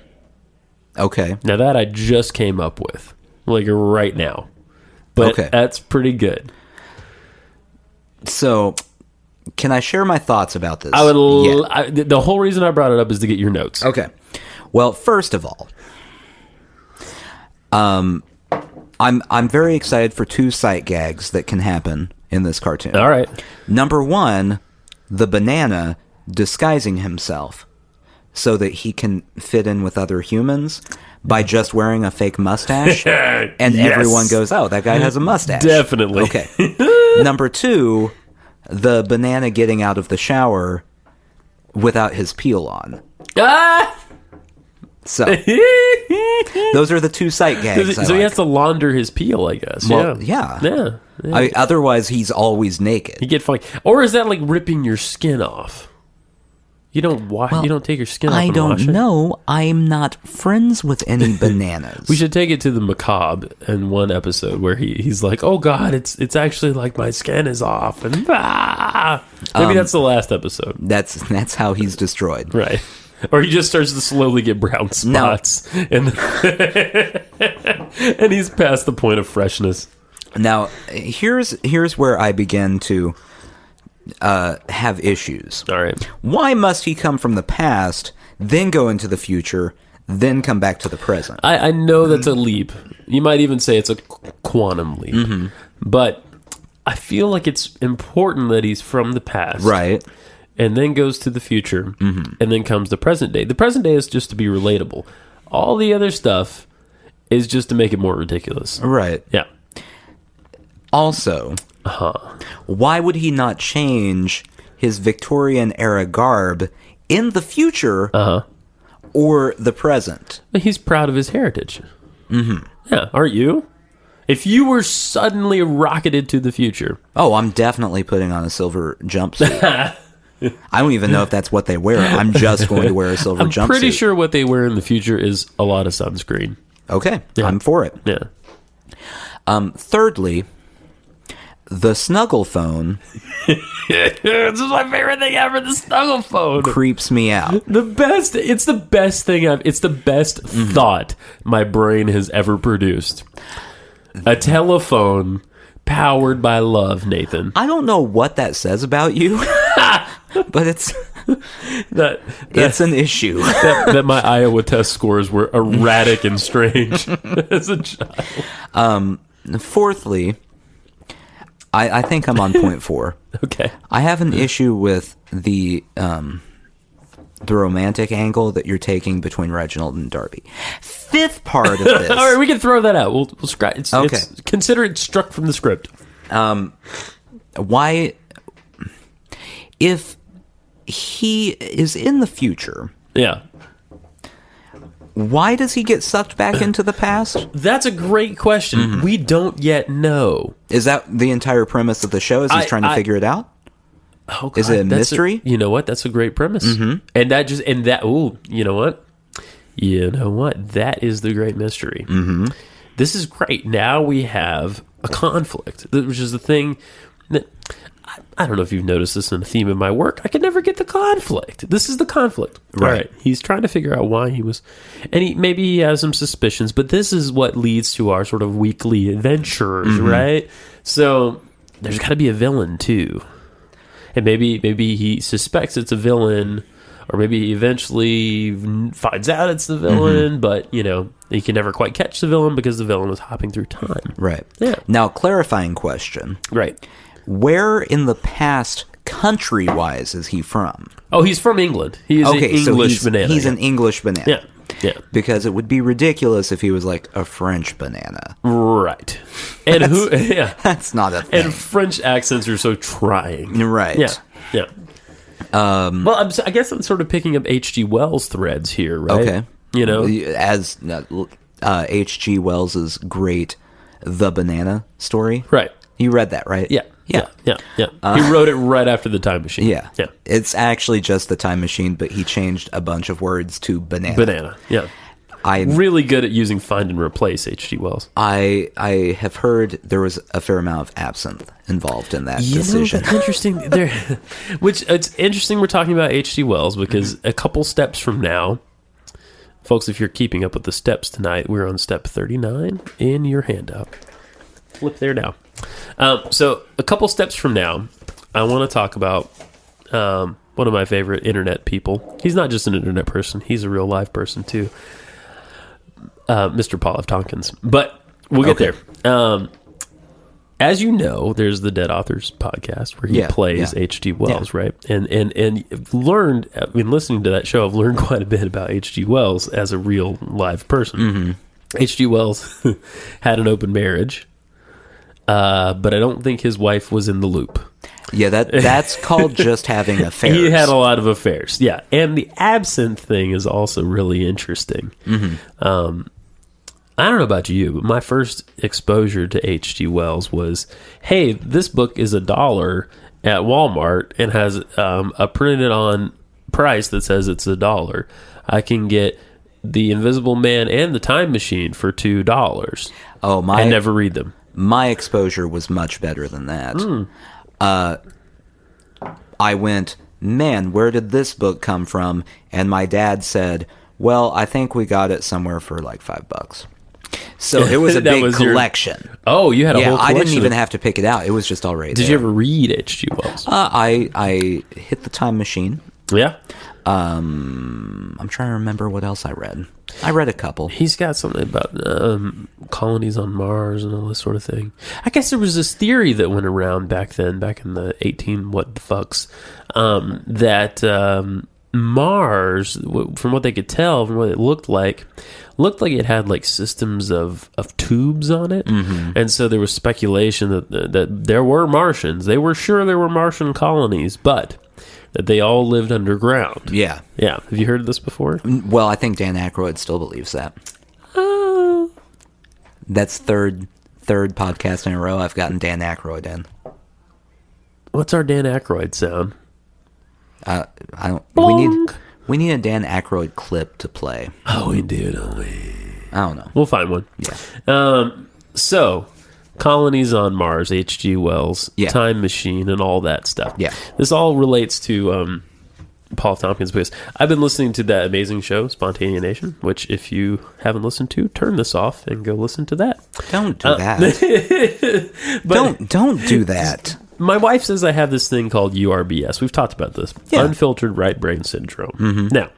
Okay. Now that I just came up with, like right now, but Okay. that's pretty good. So, can I share my thoughts about this? I would. Yeah. The whole reason I brought it up is to get your notes. Okay. Well, first of all, I'm very excited for two sight gags that can happen in this cartoon. All right. Number one, the banana disguising himself so that he can fit in with other humans by just wearing a fake mustache, and Yes. everyone goes, "Oh, that guy has a mustache." Definitely. Okay. Number two, the banana getting out of the shower without his peel on. Ah! So those are the two sight gags. So I he like. has to launder his peel, I guess. Well, yeah. yeah. Yeah. Otherwise, he's always naked. You get funny. Or is that like ripping your skin off? You don't wash. Well, you don't take your skin off. I and don't wash it? know. I'm not friends with any bananas. We should take it to the macabre in one episode where he's like, "Oh God, it's actually like my skin is off," and maybe that's the last episode, That's how he's destroyed. right? Or he just starts to slowly get brown spots, and and he's past the point of freshness. Now, here's where I begin to have issues. All right. Why must he come from the past, then go into the future, then come back to the present? I know that's a leap. You might even say it's a quantum leap. But I feel like it's important that he's from the past. Right. And then goes to the future. And then comes the present day. The present day is just to be relatable. All the other stuff is just to make it more ridiculous. Right. Yeah. Also, why would he not change his Victorian era garb in the future or the present? But he's proud of his heritage. Yeah, aren't you? If you were suddenly rocketed to the future. Oh, I'm definitely putting on a silver jumpsuit. I don't even know if that's what they wear. I'm just going to wear a silver jumpsuit. I'm pretty sure what they wear in the future is a lot of sunscreen. Okay, I'm for it. Yeah. Thirdly, the snuggle phone This is my favorite thing ever, the snuggle phone. creeps me out. It's the best thing it's the best thought my brain has ever produced. A telephone powered by love, Nathan. I don't know what that says about you, but that It's an issue. that my Iowa test scores were erratic and strange as a child. Fourthly, I think I'm on point 4. Okay. I have an issue with the romantic angle that you're taking between Reginald and Darby. Fifth part of this. All right, we can throw that out. We'll scratch. Okay. Consider it struck from the script. Why, if he is in the future, Yeah. why does he get sucked back into the past? That's a great question. Mm-hmm. We don't yet know. Is that the entire premise of the show? Is he's trying to figure it out? Oh, Is it a that's mystery? you know what? That's a great premise. Mm-hmm. You know what? You know what? That is the great mystery. Mm-hmm. This is great. Now we have a conflict, which is the thing that I don't know if you've noticed this in a theme in my work. I can never get the conflict. This is the conflict. Right. All right. He's trying to figure out why he was, and maybe he has some suspicions, but this is what leads to our sort of weekly adventures, Mm-hmm. right? So there's got to be a villain too. And maybe he suspects it's a villain, or maybe he eventually finds out it's the villain, but, he can never quite catch the villain because the villain was hopping through time. Right. Yeah. Now, clarifying question. Right. Where in the past, country-wise, is he from? Oh, he's from England. He is an English banana. He's an English banana. Yeah. Yeah. Because it would be ridiculous if he was like a French banana. Right. And That's not a thing. And French accents are so trying. Right. Yeah. Yeah. Well, I guess I'm sort of picking up H.G. Wells threads here, right? Okay. As H.G. Wells's great The Banana story. Right. You read that, right? Yeah. Yeah. Yeah. He wrote it right after The Time Machine. Yeah. Yeah. It's actually just The Time Machine, but he changed a bunch of words to banana. Banana. Yeah. Really good at using find and replace, H.G. Wells. I have heard there was a fair amount of absinthe involved in that decision. That's interesting. Which it's interesting we're talking about H.G. Wells because a couple steps from now, folks, if you're keeping up with the steps tonight, we're on step 39 in your handout. Flip there now. So a couple steps from now, I want to talk about one of my favorite internet people. He's not just an internet person; he's a real live person too. Mr. Paul F. Tompkins. But we'll get there. As you know, there's the Dead Authors podcast where he plays H.G. Wells, right? And I've learned, listening to that show, I've learned quite a bit about H.G. Wells as a real live person. Mm-hmm. H.G. Wells had an open marriage, but I don't think his wife was in the loop. Yeah, that's called just having affairs. He had a lot of affairs, yeah. And the absinthe thing is also really interesting. Mm-hmm. I don't know about you, but my first exposure to H.G. Wells was, hey, this book is $1 at Walmart and has a printed on price that says it's $1. I can get The Invisible Man and The Time Machine for $2. Oh, I never read them. My exposure was much better than that. I went, man, where did this book come from? And my dad said, well, I think we got it somewhere for like $5. So it was a big collection. Oh, you had a whole collection. I didn't even have to pick it out. It was just already there. Did you ever read H.G. Wells? I hit The Time Machine. Yeah. I'm trying to remember what else I read. I read a couple. He's got something about colonies on Mars and all this sort of thing. I guess there was this theory that went around back in the 18 what the fucks, that Mars, from what they could tell, from what it looked like it had like systems of tubes on it. Mm-hmm. And so there was speculation that there were Martians. They were sure there were Martian colonies, but that they all lived underground. Yeah. Yeah. Have you heard of this before? Well, I think Dan Aykroyd still believes that. That's third podcast in a row I've gotten Dan Aykroyd in. What's our Dan Aykroyd sound? I don't. We need a Dan Aykroyd clip to play. Oh, we do, don't we? I don't know. We'll find one. Yeah. So, colonies on Mars, H.G. Wells, Yeah. Time Machine, and all that stuff. Yeah. This all relates to Paul Tompkins' because I've been listening to that amazing show, Spontanea Nation, which if you haven't listened to, turn this off and go listen to that. Don't do that. Don't do that. my wife says I have this thing called URBS. We've talked about this. Yeah. Unfiltered right brain syndrome. Now,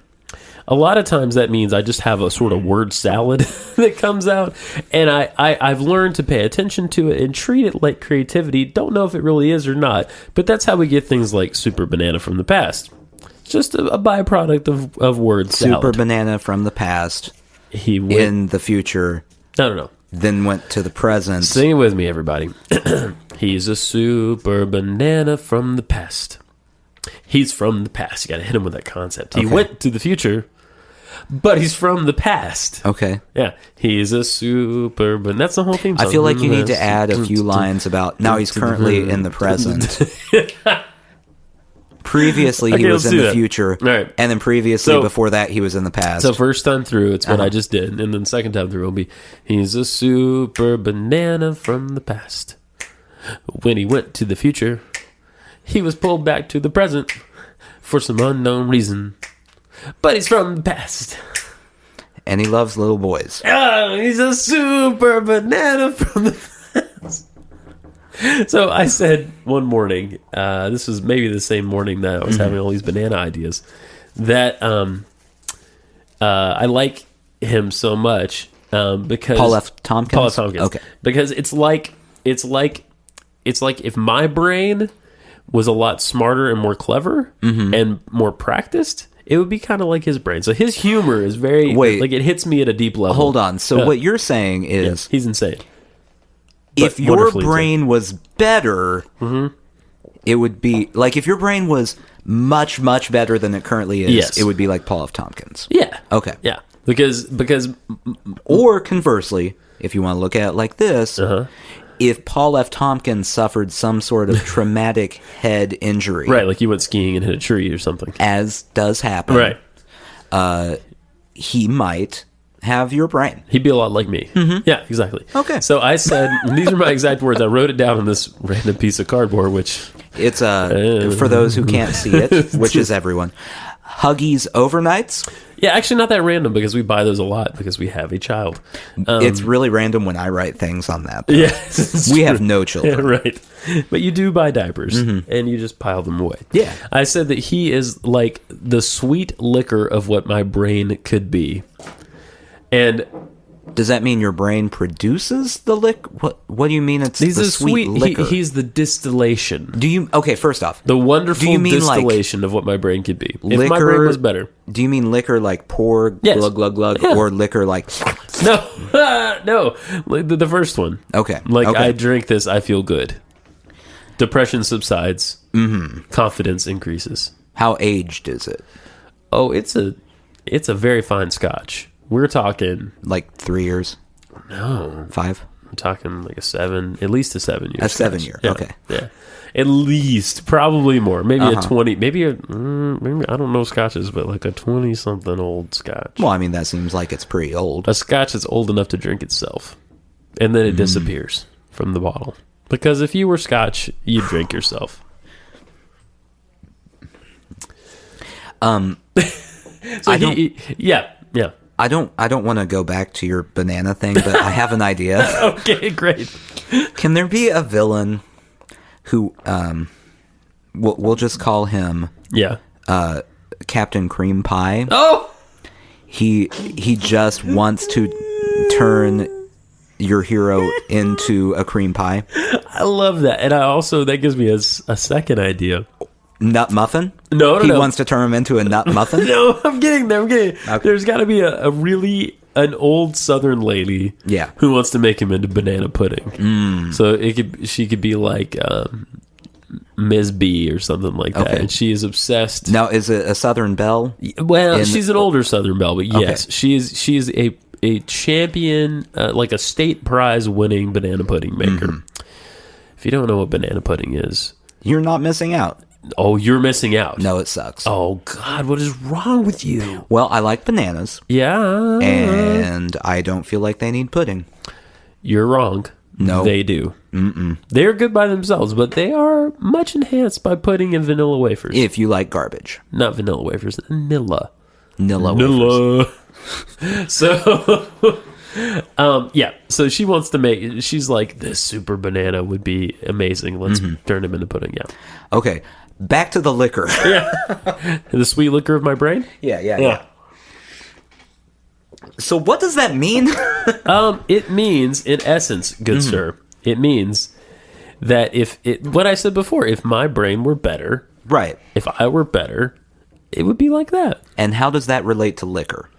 a lot of times that means I just have a sort of word salad that comes out, and I've learned to pay attention to it and treat it like creativity. Don't know if it really is or not, but that's how we get things like Super Banana from the past. It's just a byproduct of word salad. Super Banana from the past, He went, in the future, no. then went to the present. Sing it with me, everybody. He's a super banana from the past. He's from the past. You got to hit him with that concept. He Okay. went to the future, but he's from the past. Okay. Yeah, he's a super, but that's the whole theme song. I feel like you need to add a few lines about now he's currently in the present. Previously, he Okay, was let's in do the that. future. All right. And then previously, So- before that, he was in the past. So first time through, it's what I just did, and then second time through will be he's a super banana from the past. When he went to the future, he was pulled back to the present for some unknown reason, but he's from the past. And he loves little boys. Oh, he's a super banana from the past. So I said one morning, this was maybe the same morning that I was having all these banana ideas, that I like him so much because Paul F. Tompkins? Paul F. Tompkins. Okay. Because it's like if my brain was a lot smarter and more clever and more practiced, it would be kind of like his brain. So his humor is very Wait. like it hits me at a deep level. Hold on. So what you're saying is He's insane. if but your wonderfully brain was better, it would be like if your brain was much, much better than it currently is, Yes. it would be like Paul F. Tompkins. Yeah. Okay. Yeah. Because Or conversely, if you want to look at it like this, Uh-huh. if Paul F. Tompkins suffered some sort of traumatic head injury, right, like you went skiing and hit a tree or something. as does happen, Right. he might have your brain. He'd be a lot like me. Yeah, exactly. Okay. So I said, and these are my exact words. I wrote it down on this random piece of cardboard, which It's for those who can't see it, which is everyone. Huggies overnights. yeah, actually not that random because we buy those a lot because we have a child. It's really random when I write things on that. though. Yes, We have no children. Yeah, right. But you do buy diapers and you just pile them away. Yeah. I said that he is like the sweet liquor of what my brain could be. And Does that mean your brain produces the What do you mean? It's he's the a sweet liquor. he's the distillation. Do you? Okay, first off, The wonderful Do you mean like distillation of what my brain could be. If my liquor- brain was better. do you mean liquor like pour Yes. glug glug glug, Yeah. or liquor like? No, no, like the first one. Okay, Like okay. I drink this, I feel good. Depression subsides. Confidence increases. How aged is it? Oh, it's a very fine Scotch. We're talking Like 3 years? no, 5? I'm talking like at least a 7 year. A 7 Scotch. year, Yeah, okay. yeah, at least probably more. Maybe a 20. Maybe maybe I don't know Scotches, but like a 20-something old Scotch. Well, I mean that seems like it's pretty old. A Scotch that's old enough to drink itself, and then it disappears from the bottle. Because if you were Scotch, you'd drink yourself. So I don't- yeah. I don't want to go back to your banana thing, but I have an idea. Okay, great. Can there be a villain who we'll just call him Yeah. Captain Cream Pie? Oh, He just wants to turn your hero into a cream pie. I love that, and that gives me a second idea. Nut muffin? No, He no. wants to turn him into a nut muffin? No, I'm getting there. There's got to be an old Southern lady, Yeah. who wants to make him into banana pudding. So she could be like Ms. B or something like that, Okay. and she is obsessed. Now, is it a Southern Belle? Well, she's an older Southern belle, but yes, Okay. she is a champion, like a state prize winning banana pudding maker. If you don't know what banana pudding is, You're not missing out. oh, you're missing out. No, it sucks. Oh God, what is wrong with you? Well, I like bananas, Yeah, and I don't feel like they need pudding. you're wrong. No. they do. They're good by themselves, but they are much enhanced by putting in vanilla wafers. If you like garbage. Not vanilla wafers, Nilla. Nilla wafers. Nilla. So Yeah. So she wants to make. She's like, this super banana would be amazing. Let's turn him into pudding. Yeah. Okay, back to the liquor. Yeah. The sweet liquor of my brain. Yeah. So what does that mean? It means, in essence, good sir, it means that what I said before, if my brain were better, Right. if I were better, it would be like that. And how does that relate to liquor?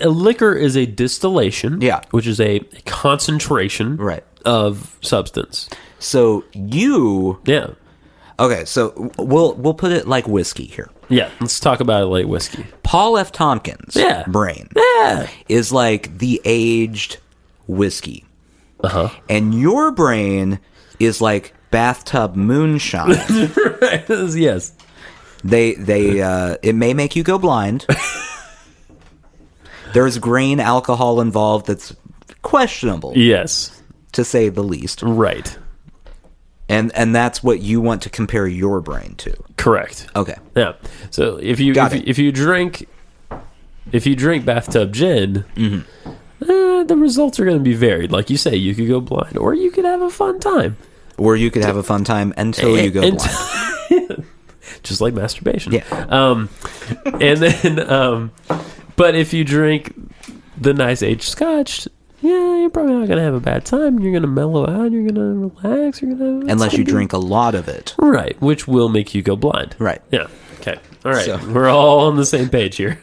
A liquor is a distillation, Yeah. which is a concentration Right. of substance. So you... Yeah. Okay, so we'll put it like whiskey here. Yeah, let's talk about it like whiskey. Paul F. Tompkins' Yeah. brain Yeah. is like the aged whiskey. Uh-huh. And your brain is like bathtub moonshine. Yes. They it may make you go blind. There's grain alcohol involved that's questionable, Yes. to say the least. Right. And that's what you want to compare your brain to. Correct. Okay. Yeah. So if you Got it. if you drink bathtub gin, the results are going to be varied. Like you say, you could go blind, or you could have a fun time. Or you could have a fun time until you go blind. Just like masturbation. Yeah. And then, but if you drink the nice aged scotch, yeah, you're probably not going to have a bad time. You're going to mellow out. You're going to relax. You're going to... Unless you drink a lot of it. Right, which will make you go blind. Right. Yeah. Okay. All right. So- We're all on the same page here.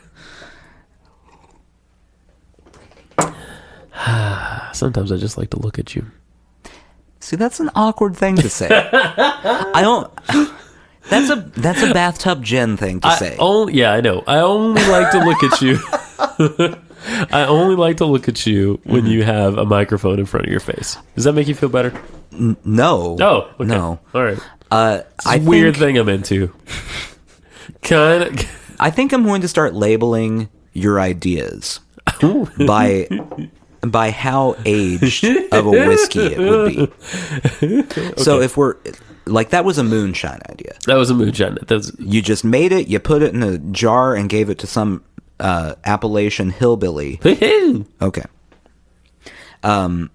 Sometimes I just like to look at you. See, that's an awkward thing to say. I don't... That's a bathtub gin thing to say. Yeah, I know. I only like to look at you. I only like to look at you when you have a microphone in front of your face. Does that make you feel better? No. Oh, okay. No. All right. It's I a weird think, thing I'm into. Kind of. I think I'm going to start labeling your ideas by how aged of a whiskey it would be. So if we're like, that was a moonshine idea. That was a moonshine. You just made it, you put it in a jar and gave it to some Appalachian hillbilly. Okay. The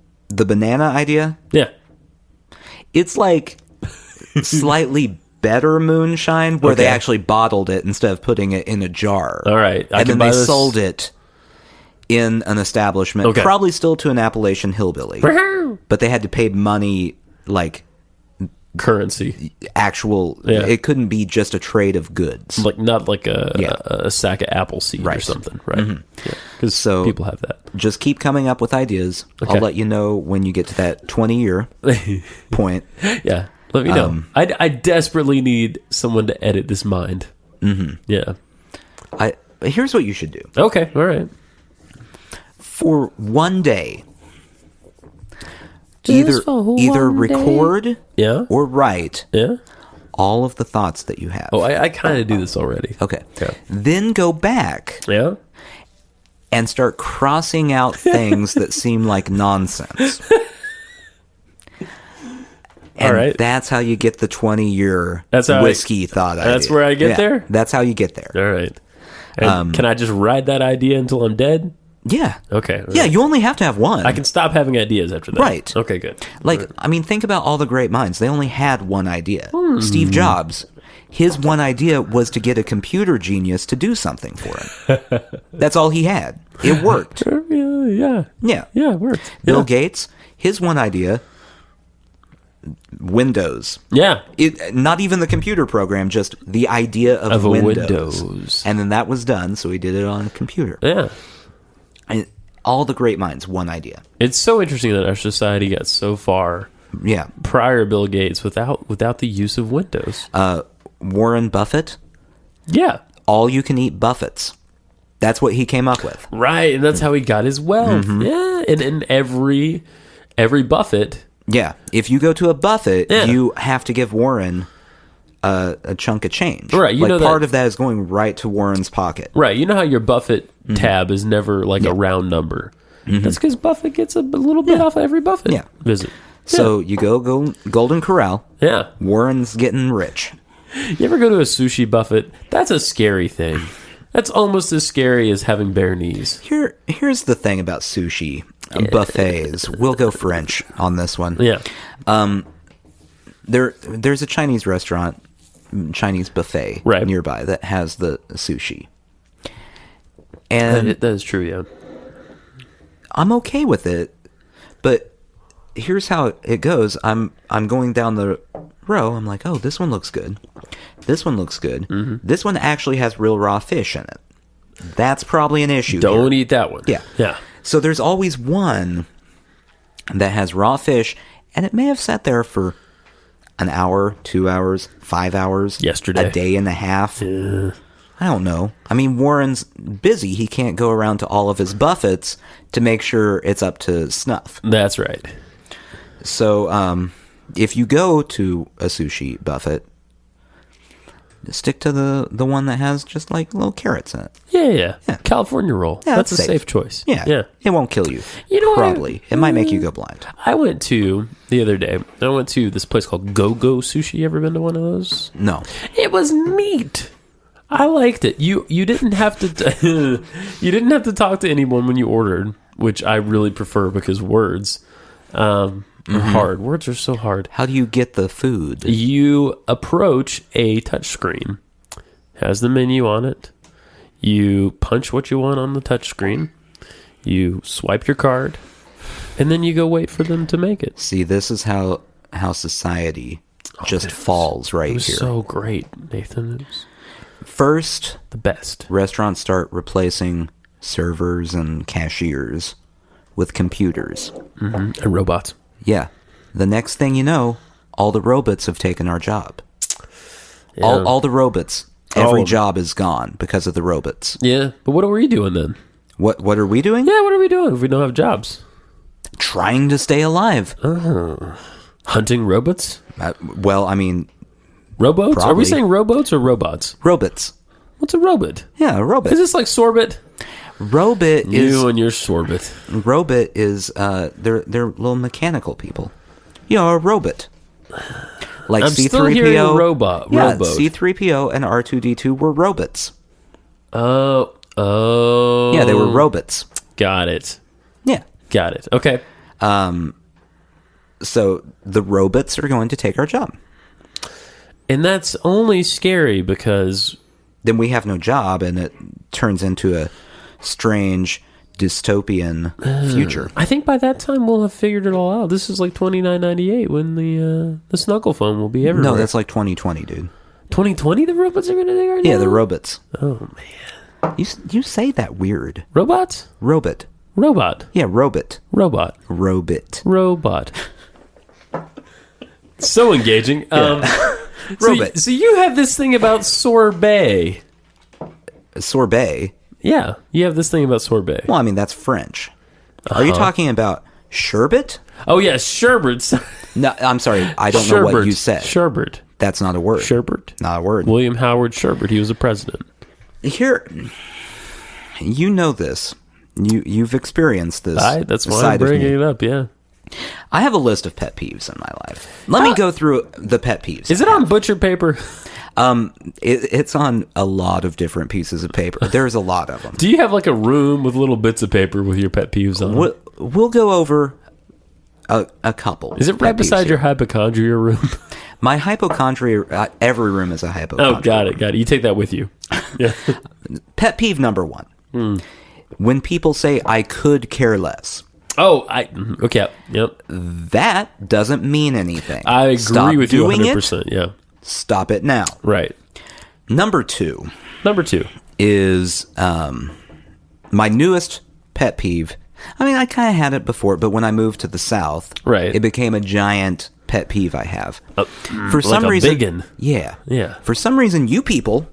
banana idea, Yeah. it's like slightly better moonshine where they Okay. actually bottled it instead of putting it in a jar. All right. I And can then they buy this. sold it in an establishment, Okay. probably still to an Appalachian hillbilly. But they had to pay money, like Currency. actual, Yeah. it couldn't be just a trade of goods. Like, not like Yeah. a sack of apple seed or Right. something. Right. Because So- people have that. Just keep coming up with ideas. Okay. I'll let you know when you get to that 20-year point. Yeah. Let me know. I desperately need someone to edit this mind. Mm-hmm. Yeah. Here's what you should do. Okay. All right. For one day, Just for either one day. record Yeah. or write Yeah. all of the thoughts that you have. Oh, I kind of do this already. Okay. Yeah. Then go back Yeah. and start crossing out things that seem like nonsense. And All right. that's how you get the 20-year That's how whiskey thought idea. That's where I get there? That's how you get there. All right. And can I just ride that idea until I'm dead? Yeah. Okay. Yeah, you only have to have one. I can stop having ideas after that. Right. Okay, good. Like, I mean, think about all the great minds. They only had one idea. Hmm. Steve Jobs, his one idea was to get a computer genius to do something for him. That's all he had. It worked. Yeah. Yeah. Yeah, it worked. Bill Gates, his one idea, Windows. Yeah. Not even the computer program, just the idea of a Windows. Windows. And then that was done, so he did it on a computer. Yeah. And all the great minds, one idea. It's so interesting that our society got so far Yeah. prior to Bill Gates without the use of Windows. Warren Buffett, Yeah. all you can eat Buffets. That's what he came up with. Right, and that's how he got his wealth. Mm-hmm. Yeah, and in every Buffett. Yeah. If you go to a Buffett, Yeah. you have to give Warren a chunk of change. Right, you like know that- part of that is going right to Warren's pocket. Right, you know how your Buffett Mm-hmm. tab is never like a round number. That's because Buffett gets a little bit off of every Buffett Yeah. visit. So you go Golden Corral. Yeah. Warren's getting rich. You ever go to a sushi buffet? That's a scary thing. That's almost as scary as having bare knees. Here's the thing about sushi. Buffets. We'll go French on this one. Yeah. There's a Chinese restaurant, Chinese buffet Right. nearby that has the sushi. And That is true, yeah. I'm okay with it, but here's how it goes. I'm going down the row. I'm like, oh, this one looks good. This one looks good. Mm-hmm. This one actually has real raw fish in it. That's probably an issue. Don't here. eat that one. Yeah. Yeah. So there's always one that has raw fish, and it may have sat there for an hour, 2 hours, 5 hours, Yesterday. a day and a half. I don't know. I mean, Warren's busy. He can't go around to all of his buffets to make sure it's up to snuff. That's right. So, if you go to a sushi buffet, stick to the one that has just like little carrots in it. Yeah. Yeah. California roll. Yeah, that's a that's safe safe. choice. Yeah, Yeah. it won't kill you. You know what? Probably. It might make you go blind. I went to the other day. I went to this place called Go Go Sushi. You ever been to one of those? No. It was neat. I liked it. You didn't have to you didn't have to talk to anyone when you ordered, which I really prefer because words are hard. Words are so hard. How do you get the food? You approach a touchscreen. Has the menu on it. You punch what you want on the touchscreen. You swipe your card, and then you go wait for them to make it. See, this is how society just falls right It was here. so great, Nathan. It was First, the best. restaurants start replacing servers and cashiers with computers. And robots. Yeah. The next thing you know, all the robots have taken our job. Yeah. All the robots. All Every of them. job is gone because of the robots. Yeah, but what are we doing then? What are we doing? Yeah, what are we doing if we don't have jobs? Trying to stay alive. Hunting robots? Well, I mean, Rowboats? Are we Probably. saying rowboats or robots? robots. What's a robot? Yeah, a robot. Is this like sorbet? Robot is You and your sorbet. robot is they're little mechanical people. You know, a robot. Like I'm still hearing C3PO. robot. Yeah, Rowboat. C3PO and R2D2 were robots. Oh. Yeah, they were robots. Got it. Yeah. Got it. Okay. So the robots are going to take our job. And that's only scary because Then we have no job, and it turns into a strange dystopian future. I think by that time we'll have figured it all out. This is like 2998 when the snuggle phone will be everywhere. No, that's like 2020, dude. 2020 the robots are going to take our Yeah, job? the robots. Oh man. You say that weird. Robots? Robot. Robot. Yeah, robot. Robot. Robot. Robot. So engaging. Robot. So you have this thing about sorbet. Sorbet. Yeah, you have this thing about sorbet. Well, I mean, that's French. Are you talking about sherbet? Oh yeah, sherbet. No, I'm sorry. I don't know what you said. Sherbet. That's not a word. Sherbet. Not a word. William Howard Sherbert. He was a president. Here, you know this. You've experienced this. That's why I'm side of bringing me. it up. Yeah. I have a list of pet peeves in my life. Let me go through the pet peeves. Is it on butcher paper? It's on a lot of different pieces of paper. There's a lot of them. Do you have like a room with little bits of paper with your pet peeves on? We'll go over a couple. Is it right pet peeves beside here. your hypochondria room? My hypochondria? Every room is a hypochondria. Oh, got it. You take that with you. Yeah. Pet peeve number one: when people say "I could care less," Oh, okay. Yep. that doesn't mean anything. I agree Stop with you doing 100%. it. Yeah. Stop it now. Right. Number two Number two. is my newest pet peeve. I mean, I kind of had it before, but when I moved to the South, Right. it became a giant pet peeve I have. For like some a reason, biggin. yeah, Yeah. For some reason, you people,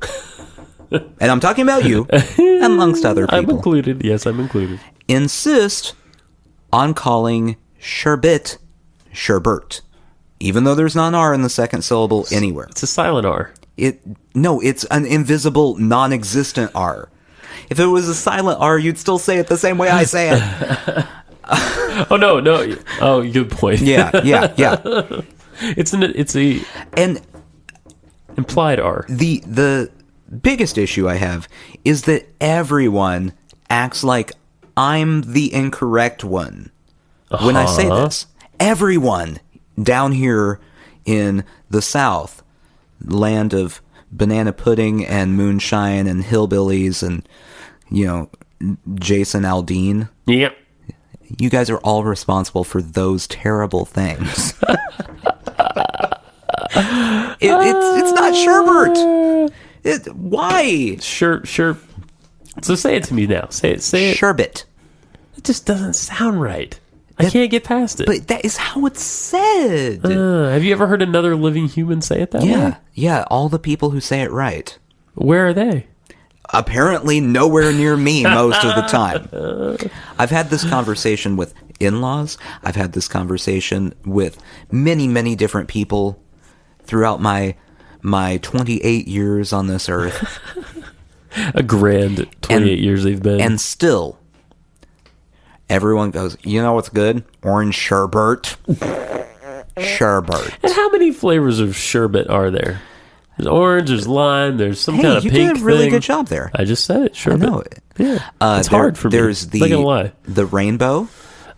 and I'm talking about you, amongst other I'm people, included. Yes, I'm included. insist on calling sherbet sherbert, even though there's not an R in the second syllable anywhere. It's a silent R. It's an invisible, non-existent R. If it was a silent R, you'd still say it the same way I say it. Oh no. Oh, good point. Yeah. It's a And implied R. the biggest issue I have is that everyone acts like I'm the incorrect one when I say this. Everyone down here in the South, land of banana pudding and moonshine and hillbillies and, Jason Aldean. Yep. You guys are all responsible for those terrible things. It's not sherbet. Why? Sure. So say it to me now. Say it. Sherbet. It just doesn't sound right. I can't get past it. But that is how it's said. Have you ever heard another living human say it that way? Yeah. All the people who say it right. Where are they? Apparently nowhere near me most of the time. I've had this conversation with in-laws. I've had this conversation with many, many different people throughout my 28 years on this earth. A grand 28 years they've been. And still, everyone goes, you know what's good? Orange sherbet. Sherbet. And how many flavors of sherbet are there? There's orange, there's lime, there's some kind of pink thing. You did a really good job there. I just said it, sherbet. I know it. Yeah. It's hard for me. There's I'm not gonna lie. the rainbow.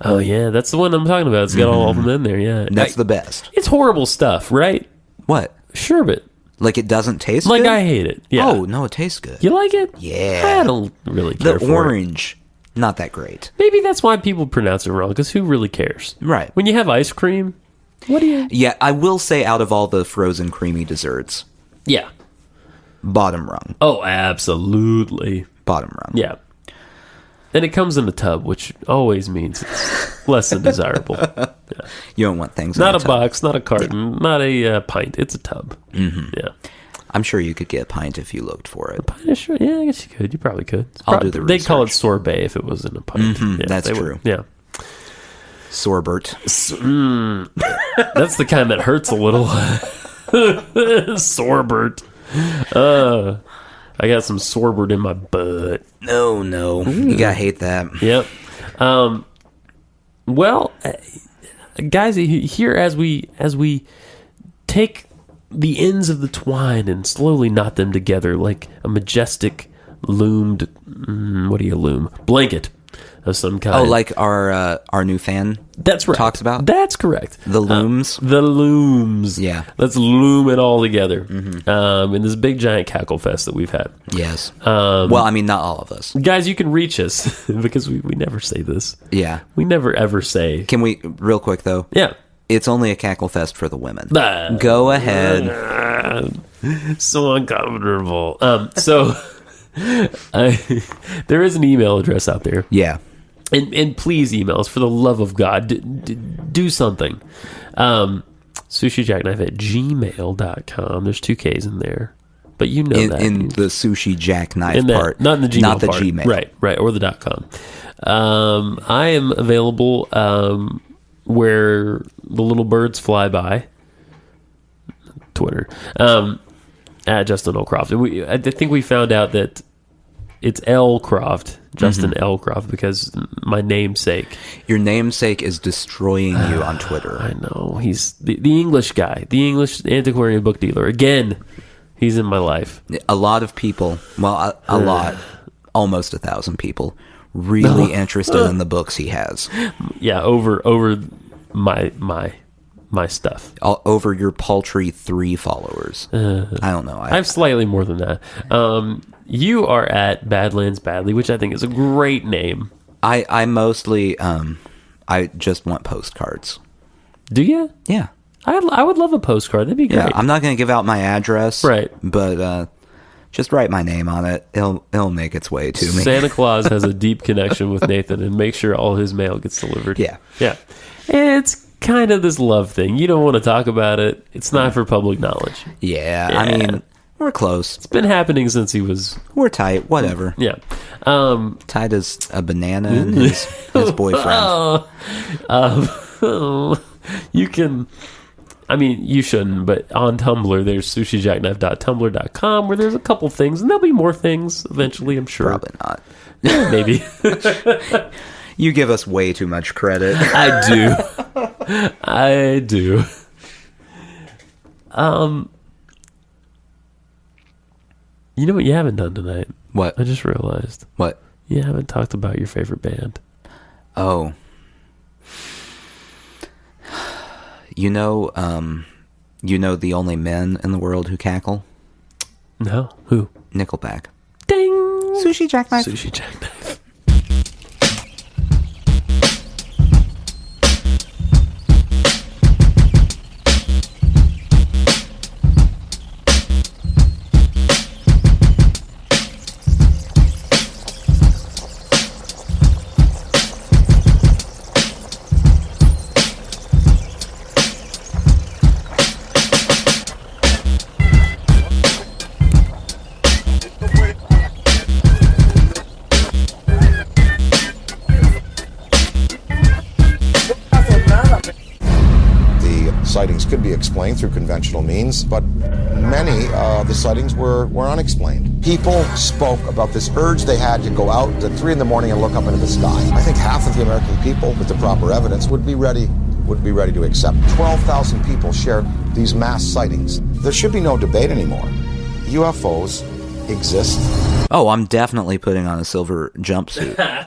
Oh, yeah, that's the one I'm talking about. It's got all of them in there, yeah. That's the best. It's horrible stuff, right? What? Sherbet. Like it doesn't taste Like good? I hate it. Yeah. Oh, no, it tastes good. You like it? Yeah. I don't really care The for it. orange, not that great. Maybe that's why people pronounce it wrong, because who really cares? Right. When you have ice cream, what do you... Yeah, I will say out of all the frozen creamy desserts, Yeah. bottom rung. Oh, absolutely. Bottom rung. Yeah. And it comes in a tub, which always means it's less than desirable. Yeah. You don't want things Not in a tub. box, not a carton, not a pint. It's a tub. Mm-hmm. Yeah. I'm sure you could get a pint if you looked for it. Yeah, sure. Yeah, I guess you could. You probably could. I'll do the They'd call it research. sorbet if it was in a pint. Yeah, that's they true. would. Yeah. Sorbet. That's the kind that hurts a little. Sorbert. I got some sorbert in my butt. No. You gotta hate that. Yep. Well, guys, here as we take the ends of the twine and slowly knot them together like a majestic loomed, what do you loom? Blanket of some kind. Oh, like our new fan That's right. talks about? That's correct. The looms? The looms. Yeah. Let's loom it all together in this big giant cackle fest that we've had. Yes. Well, I mean, not all of us. Guys, you can reach us because we never say this. Yeah. We never ever say. Can we, real quick though? Yeah. It's only a cackle fest for the women. Bah. Go ahead. So uncomfortable. There is an email address out there. Yeah. And please email us, for the love of God. Do something. SushiJackknife@gmail.com. There's 2 Ks in there. But you know that. In the sushi jackknife In that, part. not in the Gmail Not the part. Gmail. Right, or the .com. I am available where the little birds fly by. Twitter. At Justin L. Croft. I think we found out that it's L. Croft, Justin L. Croft, because my namesake. Your namesake is destroying you on Twitter. I know. He's the English guy, the English antiquarian book dealer. Again, he's in my life. A lot of people, well, a lot, almost 1,000 people, really interested in the books he has. Yeah, over my stuff. Over your paltry 3 followers. I don't know. I have slightly more than that. You are at Badlands Badly, which I think is a great name. I mostly, I just want postcards. Do you? Yeah. I would love a postcard. That'd be great. Yeah, I'm not going to give out my address. Right. But just write my name on it. It'll make its way to me. Santa Claus has a deep connection with Nathan and makes sure all his mail gets delivered. Yeah. Yeah. It's kind of this love thing. You don't want to talk about it. It's not for public knowledge. Yeah, I mean, we're close. It's been happening since he was... We're tight. Whatever. Yeah. Tight as a banana and his boyfriend. You can... I mean, you shouldn't, but on Tumblr, there's sushijackknife.tumblr.com, where there's a couple things, and there'll be more things eventually, I'm sure. Probably not. Maybe. You give us way too much credit. I do. You know what you haven't done tonight? What? I just realized. What? You haven't talked about your favorite band. Oh. You know the only men in the world who cackle? No? Who? Nickelback. Ding! Sushi Jackknife. Sushi Jackknife. Sightings could be explained through conventional means, but many of the sightings were unexplained. People spoke about this urge they had to go out at 3 in the morning and look up into the sky. I think half of the American people, with the proper evidence, would be ready to accept. 12,000 people shared these mass sightings. There should be no debate anymore. UFOs exist. Oh, I'm definitely putting on a silver jumpsuit.